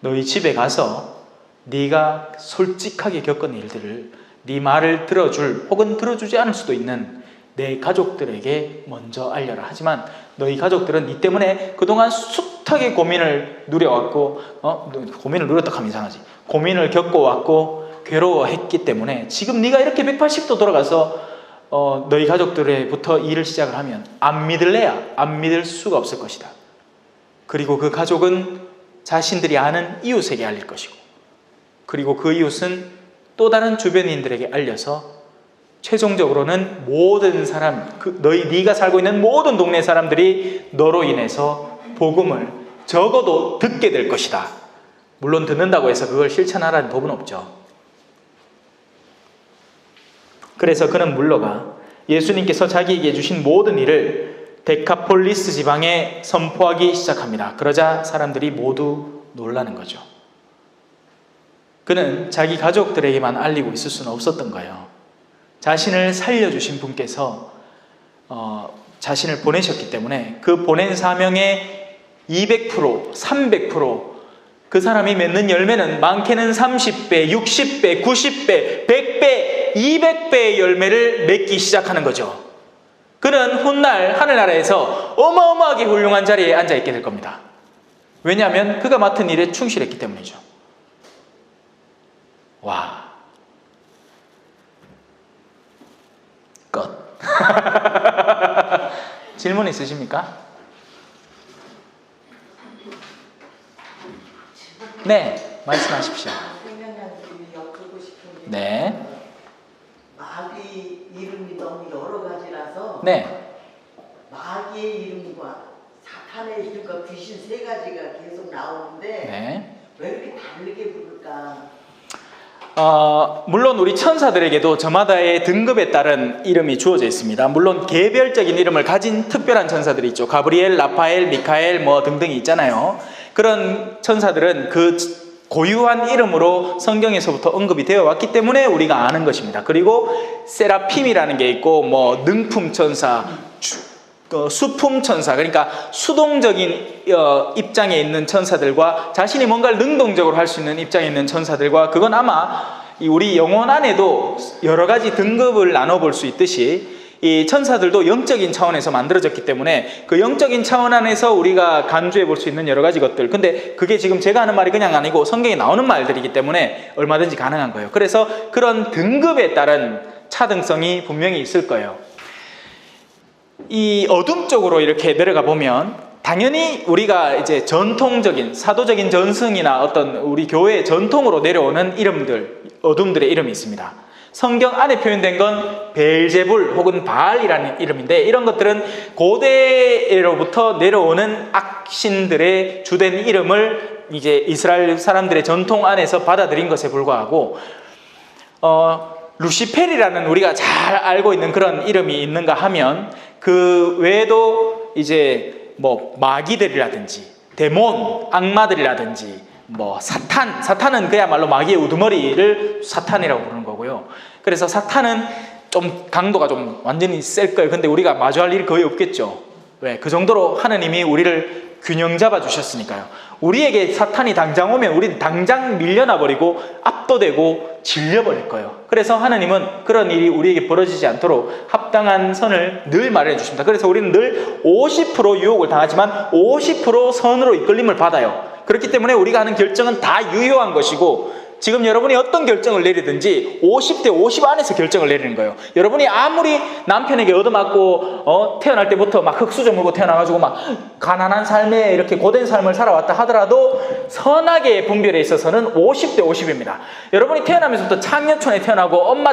너희 집에 가서 네가 솔직하게 겪은 일들을 네 말을 들어줄 혹은 들어주지 않을 수도 있는 내 가족들에게 먼저 알려라. 하지만 너희 가족들은 네 때문에 그동안 숱하게 고민을 누려왔고 고민을 누렸다 하면 이상하지. 고민을 겪어왔고 괴로워했기 때문에 지금 네가 이렇게 180도 돌아가서 너희 가족들에부터 일을 시작을 하면 안 믿을래야 안 믿을 수가 없을 것이다. 그리고 그 가족은 자신들이 아는 이웃에게 알릴 것이고 그리고 그 이웃은 또 다른 주변인들에게 알려서 최종적으로는 모든 사람, 네가 살고 있는 모든 동네 사람들이 너로 인해서 복음을 적어도 듣게 될 것이다. 물론 듣는다고 해서 그걸 실천하라는 법은 없죠. 그래서 그는 물러가 예수님께서 자기에게 주신 모든 일을 데카폴리스 지방에 선포하기 시작합니다. 그러자 사람들이 모두 놀라는 거죠. 그는 자기 가족들에게만 알리고 있을 수는 없었던 거예요. 자신을 살려주신 분께서 자신을 보내셨기 때문에 그 보낸 사명의 200%, 300%, 그 사람이 맺는 열매는 많게는 30배, 60배, 90배, 100배, 200배의 열매를 맺기 시작하는 거죠. 그는 훗날 하늘나라에서 어마어마하게 훌륭한 자리에 앉아있게 될 겁니다. 왜냐하면 그가 맡은 일에 충실했기 때문이죠. 와, 끝. 질문 있으십니까? 네, 말씀하십시오. 생명량님이 엮고 싶은 게 네. 마귀 이름이 너무 여러 가지라서 네. 마귀의 이름과 사탄의 이름과 귀신 세 가지가 계속 나오는데 네. 왜 이렇게 다르게 부를까? 물론 우리 천사들에게도 저마다의 등급에 따른 이름이 주어져 있습니다. 물론 개별적인 이름을 가진 특별한 천사들이 있죠. 가브리엘, 라파엘, 미카엘 뭐 등등이 있잖아요. 그런 천사들은 그 고유한 이름으로 성경에서부터 언급이 되어 왔기 때문에 우리가 아는 것입니다. 그리고 세라핌이라는 게 있고 뭐 능품 천사, 수품 천사, 그러니까 수동적인 입장에 있는 천사들과 자신이 뭔가를 능동적으로 할 수 있는 입장에 있는 천사들과, 그건 아마 우리 영혼 안에도 여러 가지 등급을 나눠볼 수 있듯이 이 천사들도 영적인 차원에서 만들어졌기 때문에 그 영적인 차원 안에서 우리가 간주해 볼 수 있는 여러 가지 것들. 근데 그게 지금 제가 하는 말이 그냥 아니고 성경에 나오는 말들이기 때문에 얼마든지 가능한 거예요. 그래서 그런 등급에 따른 차등성이 분명히 있을 거예요. 이 어둠 쪽으로 이렇게 내려가 보면 당연히 우리가 이제 전통적인 사도적인 전승이나 어떤 우리 교회의 전통으로 내려오는 이름들, 어둠들의 이름이 있습니다. 성경 안에 표현된 건 베엘제불 혹은 바알이라는 이름인데, 이런 것들은 고대로부터 내려오는 악신들의 주된 이름을 이제 이스라엘 사람들의 전통 안에서 받아들인 것에 불과하고, 루시펠이라는 우리가 잘 알고 있는 그런 이름이 있는가 하면 그 외에도 이제 뭐 마귀들이라든지 데몬, 악마들이라든지 뭐 사탄은 그야말로 마귀의 우두머리를 사탄이라고 부르는 거고요. 그래서 사탄은 좀 강도가 좀 완전히 셀 거예요. 근데 우리가 마주할 일이 거의 없겠죠. 왜? 그 정도로 하느님이 우리를 균형 잡아 주셨으니까요. 우리에게 사탄이 당장 오면 우리는 당장 밀려나 버리고 압도되고 질려버릴 거예요. 그래서 하나님은 그런 일이 우리에게 벌어지지 않도록 합당한 선을 늘 마련해 주십니다. 그래서 우리는 늘 50% 유혹을 당하지만 50% 선으로 이끌림을 받아요. 그렇기 때문에 우리가 하는 결정은 다 유효한 것이고, 지금 여러분이 어떤 결정을 내리든지 50대 50 안에서 결정을 내리는 거예요. 여러분이 아무리 남편에게 얻어맞고 태어날 때부터 막 흙수저 물고 태어나가지고 막 가난한 삶에 이렇게 고된 삶을 살아왔다 하더라도 선악의 분별에 있어서는 50대 50입니다. 여러분이 태어나면서부터 창녀촌에 태어나고 엄마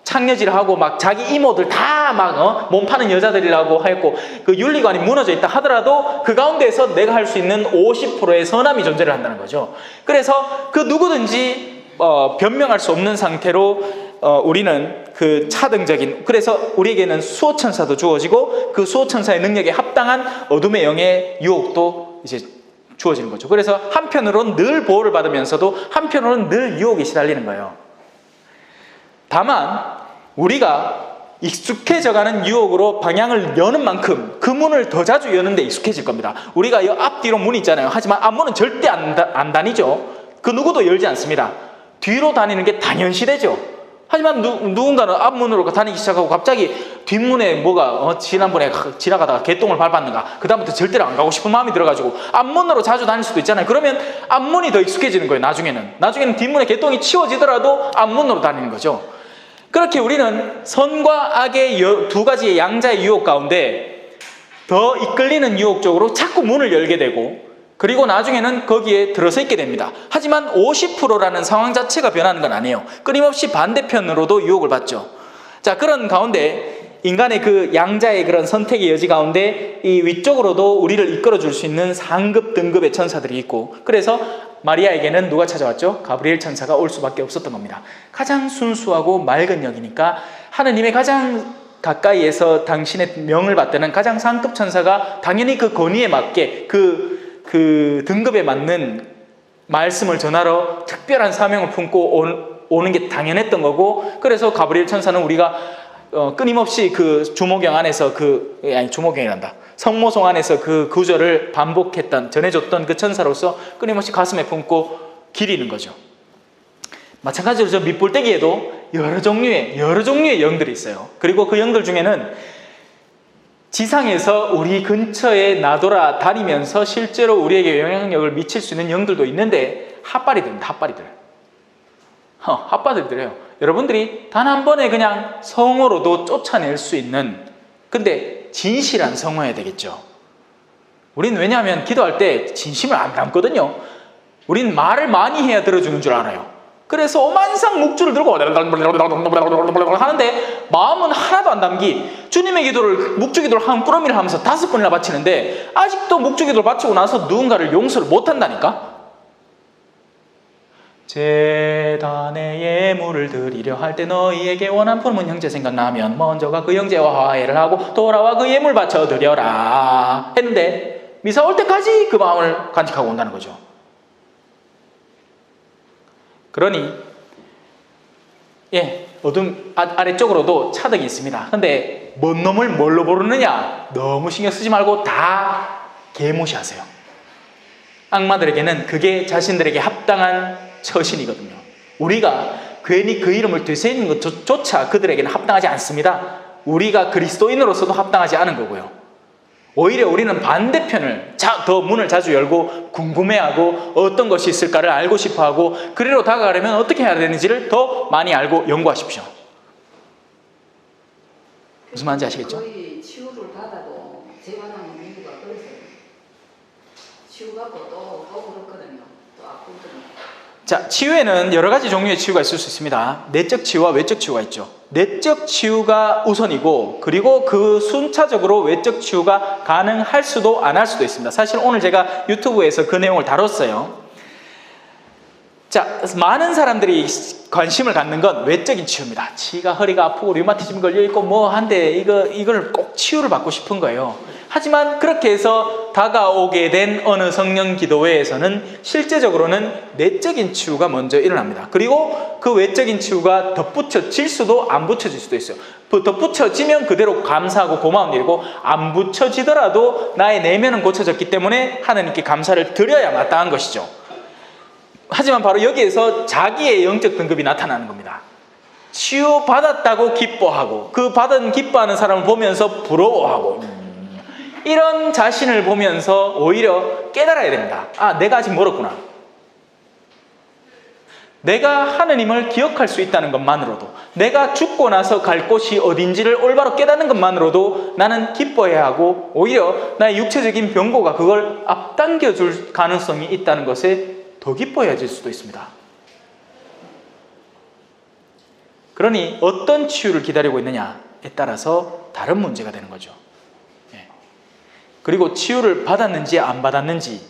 창녀질하고 막 자기 이모들 다 막 몸 파는 여자들이라고 했고 그 윤리관이 무너져 있다 하더라도 그 가운데에서 내가 할 수 있는 50%의 선함이 존재를 한다는 거죠. 그래서 그 누구든지 변명할 수 없는 상태로 우리는 그 차등적인, 그래서 우리에게는 수호천사도 주어지고 그 수호천사의 능력에 합당한 어둠의 영의 유혹도 이제 주어지는 거죠. 그래서 한편으로는 늘 보호를 받으면서도 한편으로는 늘 유혹에 시달리는 거예요. 다만 우리가 익숙해져가는 유혹으로 방향을 여는 만큼 그 문을 더 자주 여는 데 익숙해질 겁니다. 우리가 앞뒤로 문이 있잖아요. 하지만 앞문은 절대 안 다니죠. 그 누구도 열지 않습니다. 뒤로 다니는 게 당연시되죠. 하지만 누군가는 앞문으로 다니기 시작하고 갑자기 뒷문에 뭐가 지난번에 지나가다가 개똥을 밟았는가, 그다음부터 절대로 안 가고 싶은 마음이 들어가지고 앞문으로 자주 다닐 수도 있잖아요. 그러면 앞문이 더 익숙해지는 거예요. 나중에는 뒷문에 개똥이 치워지더라도 앞문으로 다니는 거죠. 그렇게 우리는 선과 악의 두 가지의 양자의 유혹 가운데 더 이끌리는 유혹 쪽으로 자꾸 문을 열게 되고, 그리고 나중에는 거기에 들어서 있게 됩니다. 하지만 50%라는 상황 자체가 변하는 건 아니에요. 끊임없이 반대편으로도 유혹을 받죠. 자, 그런 가운데 인간의 그 양자의 그런 선택의 여지 가운데 이 위쪽으로도 우리를 이끌어 줄 수 있는 상급 등급의 천사들이 있고, 그래서 마리아에게는 누가 찾아왔죠? 가브리엘 천사가 올 수밖에 없었던 겁니다. 가장 순수하고 맑은 영이니까 하느님의 가장 가까이에서 당신의 명을 받드는 가장 상급 천사가 당연히 그 권위에 맞게 그 등급에 맞는 말씀을 전하러 특별한 사명을 품고 오는 게 당연했던 거고, 그래서 가브리엘 천사는 우리가 끊임없이 그 주목경 안에서 주목경이란다. 성모송 안에서 그 구절을 전해줬던 그 천사로서 끊임없이 가슴에 품고 기리는 거죠. 마찬가지로 저 밑볼때기에도 여러 종류의 영들이 있어요. 그리고 그 영들 중에는 지상에서 우리 근처에 나돌아 다니면서 실제로 우리에게 영향력을 미칠 수 있는 영들도 있는데 핫바리들입니다. 핫바리들이에요. 여러분들이 단 한 번에 그냥 성어로도 쫓아낼 수 있는, 근데 진실한 성어여야 되겠죠. 우리는 왜냐하면 기도할 때 진심을 안 담거든요. 우리는 말을 많이 해야 들어주는 줄 알아요. 그래서 오만상 묵주를 들고 하는데 마음은 하나도 안 담기, 주님의 기도를 묵주 기도를 한 꾸러미를 하면서 5번이나 바치는데 아직도 묵주 기도를 바치고 나서 누군가를 용서를 못한다니까. 제단에 예물을 드리려 할 때 너희에게 원한 품은 형제 생각나면 먼저가 그 형제와 화해를 하고 돌아와 그 예물 바쳐 드려라 했는데 미사 올 때까지 그 마음을 간직하고 온다는 거죠. 그러니 어둠 아래쪽으로도 차등이 있습니다. 근데 뭔 놈을 뭘로 부르느냐 너무 신경 쓰지 말고 다 개무시하세요. 악마들에게는 그게 자신들에게 합당한 처신이거든요. 우리가 괜히 그 이름을 되새기는 것조차 그들에게는 합당하지 않습니다. 우리가 그리스도인으로서도 합당하지 않은 거고요. 오히려 우리는 반대편을 더 문을 자주 열고 궁금해하고 어떤 것이 있을까를 알고 싶어하고 그리로 다가가려면 어떻게 해야 되는지를 더 많이 알고 연구하십시오. 무슨 말인지 아시겠죠? 거의 치유를 받아도 재관하는 이유가 그래서요. 치유받고 또 그렇거든요. 또 아프거든요. 자, 치유에는 여러 가지 종류의 치유가 있을 수 있습니다. 내적 치유와 외적 치유가 있죠. 내적 치유가 우선이고 그리고 그 순차적으로 외적 치유가 가능할 수도 안 할 수도 있습니다. 사실 오늘 제가 유튜브에서 그 내용을 다뤘어요. 자, 많은 사람들이 관심을 갖는 건 외적인 치유입니다. 지가 허리가 아프고 류마티즘 걸려있고 뭐 한데 이걸 꼭 치유를 받고 싶은 거예요. 하지만 그렇게 해서 다가오게 된 어느 성령 기도회에서는 실제적으로는 내적인 치유가 먼저 일어납니다. 그리고 그 외적인 치유가 덧붙여질 수도 안 붙여질 수도 있어요. 덧붙여지면 그대로 감사하고 고마운 일이고 안 붙여지더라도 나의 내면은 고쳐졌기 때문에 하나님께 감사를 드려야 마땅한 것이죠. 하지만 바로 여기에서 자기의 영적 등급이 나타나는 겁니다. 치유받았다고 기뻐하고 그 받은 기뻐하는 사람을 보면서 부러워하고 이런 자신을 보면서 오히려 깨달아야 됩니다. 아, 내가 아직 멀었구나. 내가 하느님을 기억할 수 있다는 것만으로도 내가 죽고 나서 갈 곳이 어딘지를 올바로 깨닫는 것만으로도 나는 기뻐해야 하고 오히려 나의 육체적인 병고가 그걸 앞당겨 줄 가능성이 있다는 것에 더 기뻐해질 수도 있습니다. 그러니 어떤 치유를 기다리고 있느냐에 따라서 다른 문제가 되는 거죠. 그리고 치유를 받았는지 안 받았는지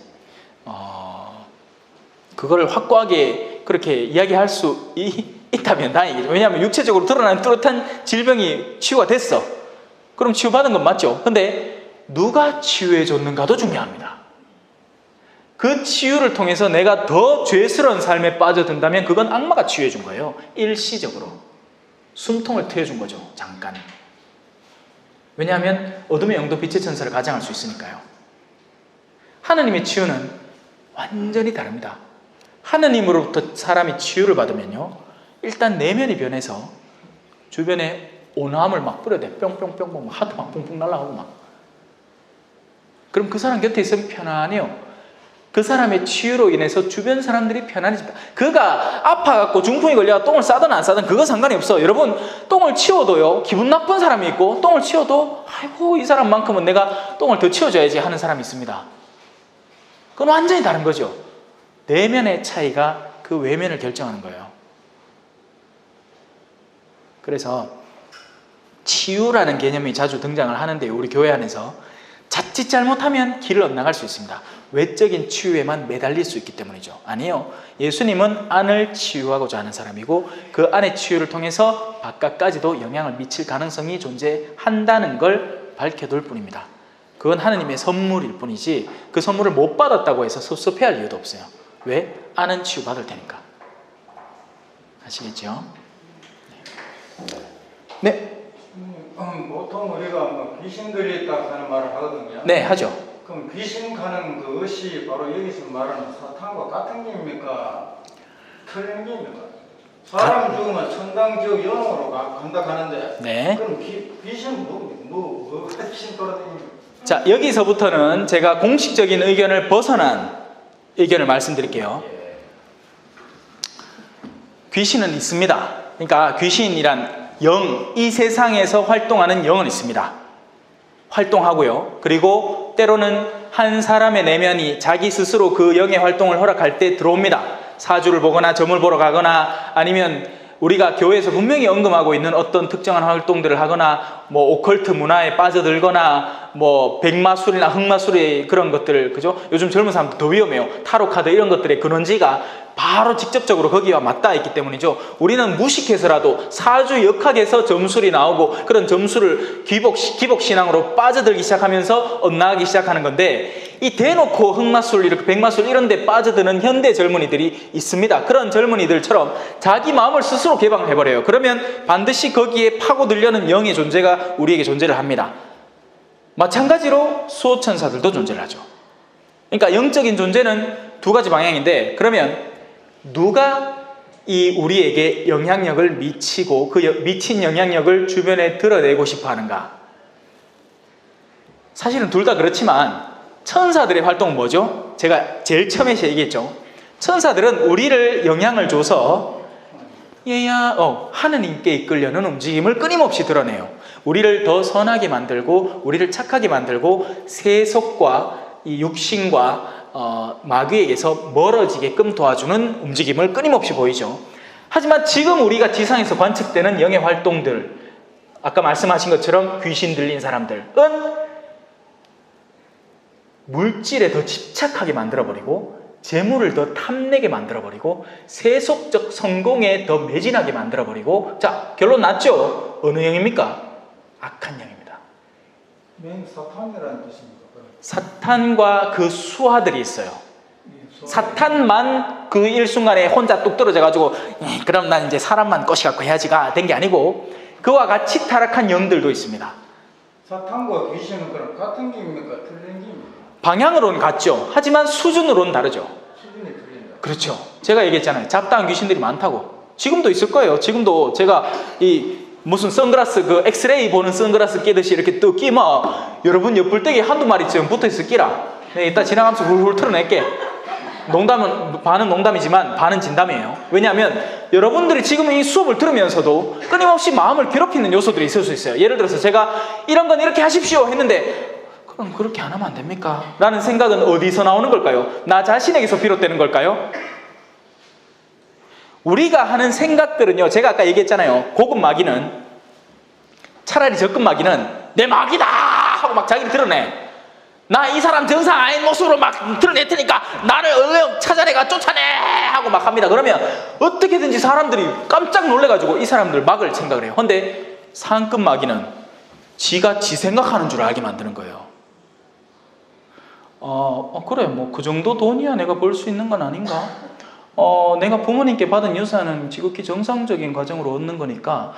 그걸 확고하게 그렇게 이야기할 수 있다면 다행이죠. 왜냐하면 육체적으로 드러나는 뚜렷한 질병이 치유가 됐어. 그럼 치유받은 건 맞죠. 근데 누가 치유해 줬는가도 중요합니다. 그 치유를 통해서 내가 더 죄스러운 삶에 빠져든다면 그건 악마가 치유해 준 거예요. 일시적으로 숨통을 트여준 거죠. 잠깐. 왜냐하면 어둠의 영도 빛의 천사를 가장할 수 있으니까요. 하느님의 치유는 완전히 다릅니다. 하느님으로부터 사람이 치유를 받으면요, 일단 내면이 변해서 주변에 온화함을 막 뿌려대. 뿅뿅뿅뿅 하트 막 뿡뿡 날아가고 막. 그럼 그 사람 곁에 있으면 편안해요. 그 사람의 치유로 인해서 주변 사람들이 편안해집니다. 그가 아파갖고 중풍이 걸려서 똥을 싸든 안 싸든 그거 상관이 없어. 여러분, 똥을 치워도요, 기분 나쁜 사람이 있고 똥을 치워도 아이고 이 사람만큼은 내가 똥을 더 치워줘야지 하는 사람이 있습니다. 그건 완전히 다른 거죠. 내면의 차이가 그 외면을 결정하는 거예요. 그래서 치유라는 개념이 자주 등장을 하는데요, 우리 교회 안에서 자칫 잘못하면 길을 엇나갈 수 있습니다. 외적인 치유에만 매달릴 수 있기 때문이죠. 아니요. 예수님은 안을 치유하고자 하는 사람이고 그 안의 치유를 통해서 바깥까지도 영향을 미칠 가능성이 존재한다는 걸 밝혀둘 뿐입니다. 그건 하느님의 선물일 뿐이지 그 선물을 못 받았다고 해서 섭섭해할 이유도 없어요. 왜? 안은 치유받을 테니까. 아시겠죠? 네. 보통 우리가 뭐 귀신들이 있다 하는 말을 하거든요. 네, 하죠. 그럼 귀신 가는 그것이 바로 여기서 말하는 사탄과 같은 게입니까? 틀린 게입니까? 사람 죽으면 천당 지옥 영으로 간다 하는데 네. 그럼 귀신 뭐 귀신 돌아다닙니까? 자, 여기서부터는 제가 공식적인 의견을 벗어난 의견을 말씀드릴게요. 귀신은 있습니다. 그러니까 귀신이란 영, 이 세상에서 활동하는 영은 있습니다. 활동하고요. 그리고 때로는 한 사람의 내면이 자기 스스로 그 영의 활동을 허락할 때 들어옵니다. 사주를 보거나 점을 보러 가거나 아니면 우리가 교회에서 분명히 언급하고 있는 어떤 특정한 활동들을 하거나 뭐 오컬트 문화에 빠져들거나 뭐 백마술이나 흑마술의 그런 것들, 그죠? 요즘 젊은 사람들 더 위험해요. 타로 카드 이런 것들의 근원지가 바로 직접적으로 거기와 맞닿아 있기 때문이죠. 우리는 무식해서라도 사주 역학에서 점술이 나오고 그런 점술을 기복신앙으로 빠져들기 시작하면서 엇나가기 시작하는 건데, 이 대놓고 흑마술, 이렇게 백마술 이런 데 빠져드는 현대 젊은이들이 있습니다. 그런 젊은이들처럼 자기 마음을 스스로 개방해버려요. 그러면 반드시 거기에 파고들려는 영의 존재가 우리에게 존재를 합니다. 마찬가지로 수호천사들도 존재를 하죠. 그러니까 영적인 존재는 두 가지 방향인데, 그러면 누가 이 우리에게 영향력을 미치고 그 미친 영향력을 주변에 드러내고 싶어 하는가? 사실은 둘 다 그렇지만 천사들의 활동은 뭐죠? 제가 제일 처음에 얘기했죠. 천사들은 우리를 영향을 줘서 얘야 하느님께 이끌려는 움직임을 끊임없이 드러내요. 우리를 더 선하게 만들고 우리를 착하게 만들고 세속과 이 육신과 마귀에게서 멀어지게끔 도와주는 움직임을 끊임없이 보이죠. 하지만 지금 우리가 지상에서 관측되는 영의 활동들, 아까 말씀하신 것처럼 귀신 들린 사람들은 물질에 더 집착하게 만들어버리고 재물을 더 탐내게 만들어버리고 세속적 성공에 더 매진하게 만들어버리고, 자, 결론 났죠? 어느 영입니까? 악한 영입니다. 맨 사탄이라는 뜻입니까? 사탄과 그 수하들이 있어요. 사탄만 그 일순간에 혼자 뚝 떨어져가지고 그럼 난 이제 사람만 꼬시갖고 해야지가 된 게 아니고 그와 같이 타락한 영들도 있습니다. 사탄과 귀신은 그럼 같은 게입니까? 틀린 게입니까? 방향으로는 같죠. 하지만 수준으로는 다르죠. 수준이 틀린다. 그렇죠. 제가 얘기했잖아요. 잡다한 귀신들이 많다고. 지금도 있을 거예요. 지금도 제가 이 무슨 선글라스, 그 엑스레이 보는 선글라스 끼듯이 이렇게 또 끼면 여러분 옆불떼기 한두 마리쯤 붙어있을 끼라. 네, 이따 지나가면서 훌훌 털어낼게. 농담은, 반은 농담이지만 반은 진담이에요. 왜냐하면 여러분들이 지금 이 수업을 들으면서도 끊임없이 마음을 괴롭히는 요소들이 있을 수 있어요. 예를 들어서 제가 이런 건 이렇게 하십시오 했는데 그럼 그렇게 안 하면 안 됩니까? 라는 생각은 어디서 나오는 걸까요? 나 자신에게서 비롯되는 걸까요? 우리가 하는 생각들은요, 제가 아까 얘기했잖아요. 고급 마귀는, 차라리 적급 마귀는 내 마귀다 하고 막 자기를 드러내. 나 이 사람 정상 아닌 모습으로 막 드러낼 테니까 나를 얼른 찾아내가 쫓아내 하고 막 합니다. 그러면 어떻게든지 사람들이 깜짝 놀래가지고 이 사람들 막을 생각을 해요. 근데 상급 마귀는 지가 지 생각하는 줄 알게 만드는 거예요. 그래, 뭐 그 정도 돈이야 내가 벌 수 있는 건 아닌가? 내가 부모님께 받은 유산은 지극히 정상적인 과정으로 얻는 거니까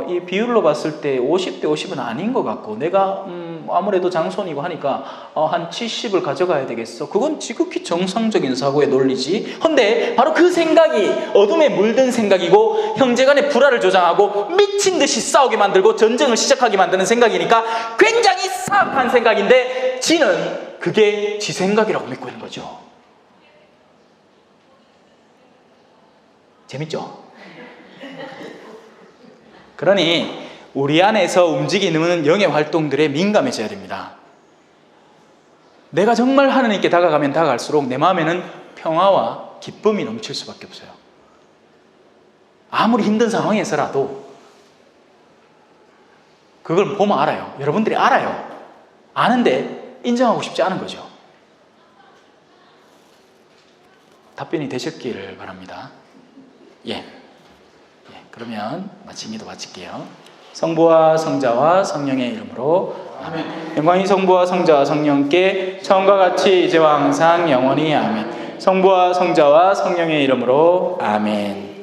이 비율로 봤을 때 50대 50은 아닌 것 같고 내가 아무래도 장손이고 하니까 한 70을 가져가야 되겠어. 그건 지극히 정상적인 사고의 논리지. 근데 바로 그 생각이 어둠에 물든 생각이고 형제간의 불화를 조장하고 미친 듯이 싸우게 만들고 전쟁을 시작하게 만드는 생각이니까 굉장히 사악한 생각인데 지는 그게 지 생각이라고 믿고 있는 거죠. 재밌죠? 그러니 우리 안에서 움직이는 영의 활동들에 민감해져야 됩니다. 내가 정말 하느님께 다가가면 다가갈수록 내 마음에는 평화와 기쁨이 넘칠 수밖에 없어요. 아무리 힘든 상황에서라도 그걸 보면 알아요. 여러분들이 알아요. 아는데 인정하고 싶지 않은 거죠. 답변이 되셨기를 바랍니다. 예. 그러면 기도 마칠게요. 성부와 성자와 성령의 이름으로 아멘. 영광이 성부와 성자와 성령께 처음과 같이 이제와 항상 영원히 아멘. 성부와 성자와 성령의 이름으로 아멘.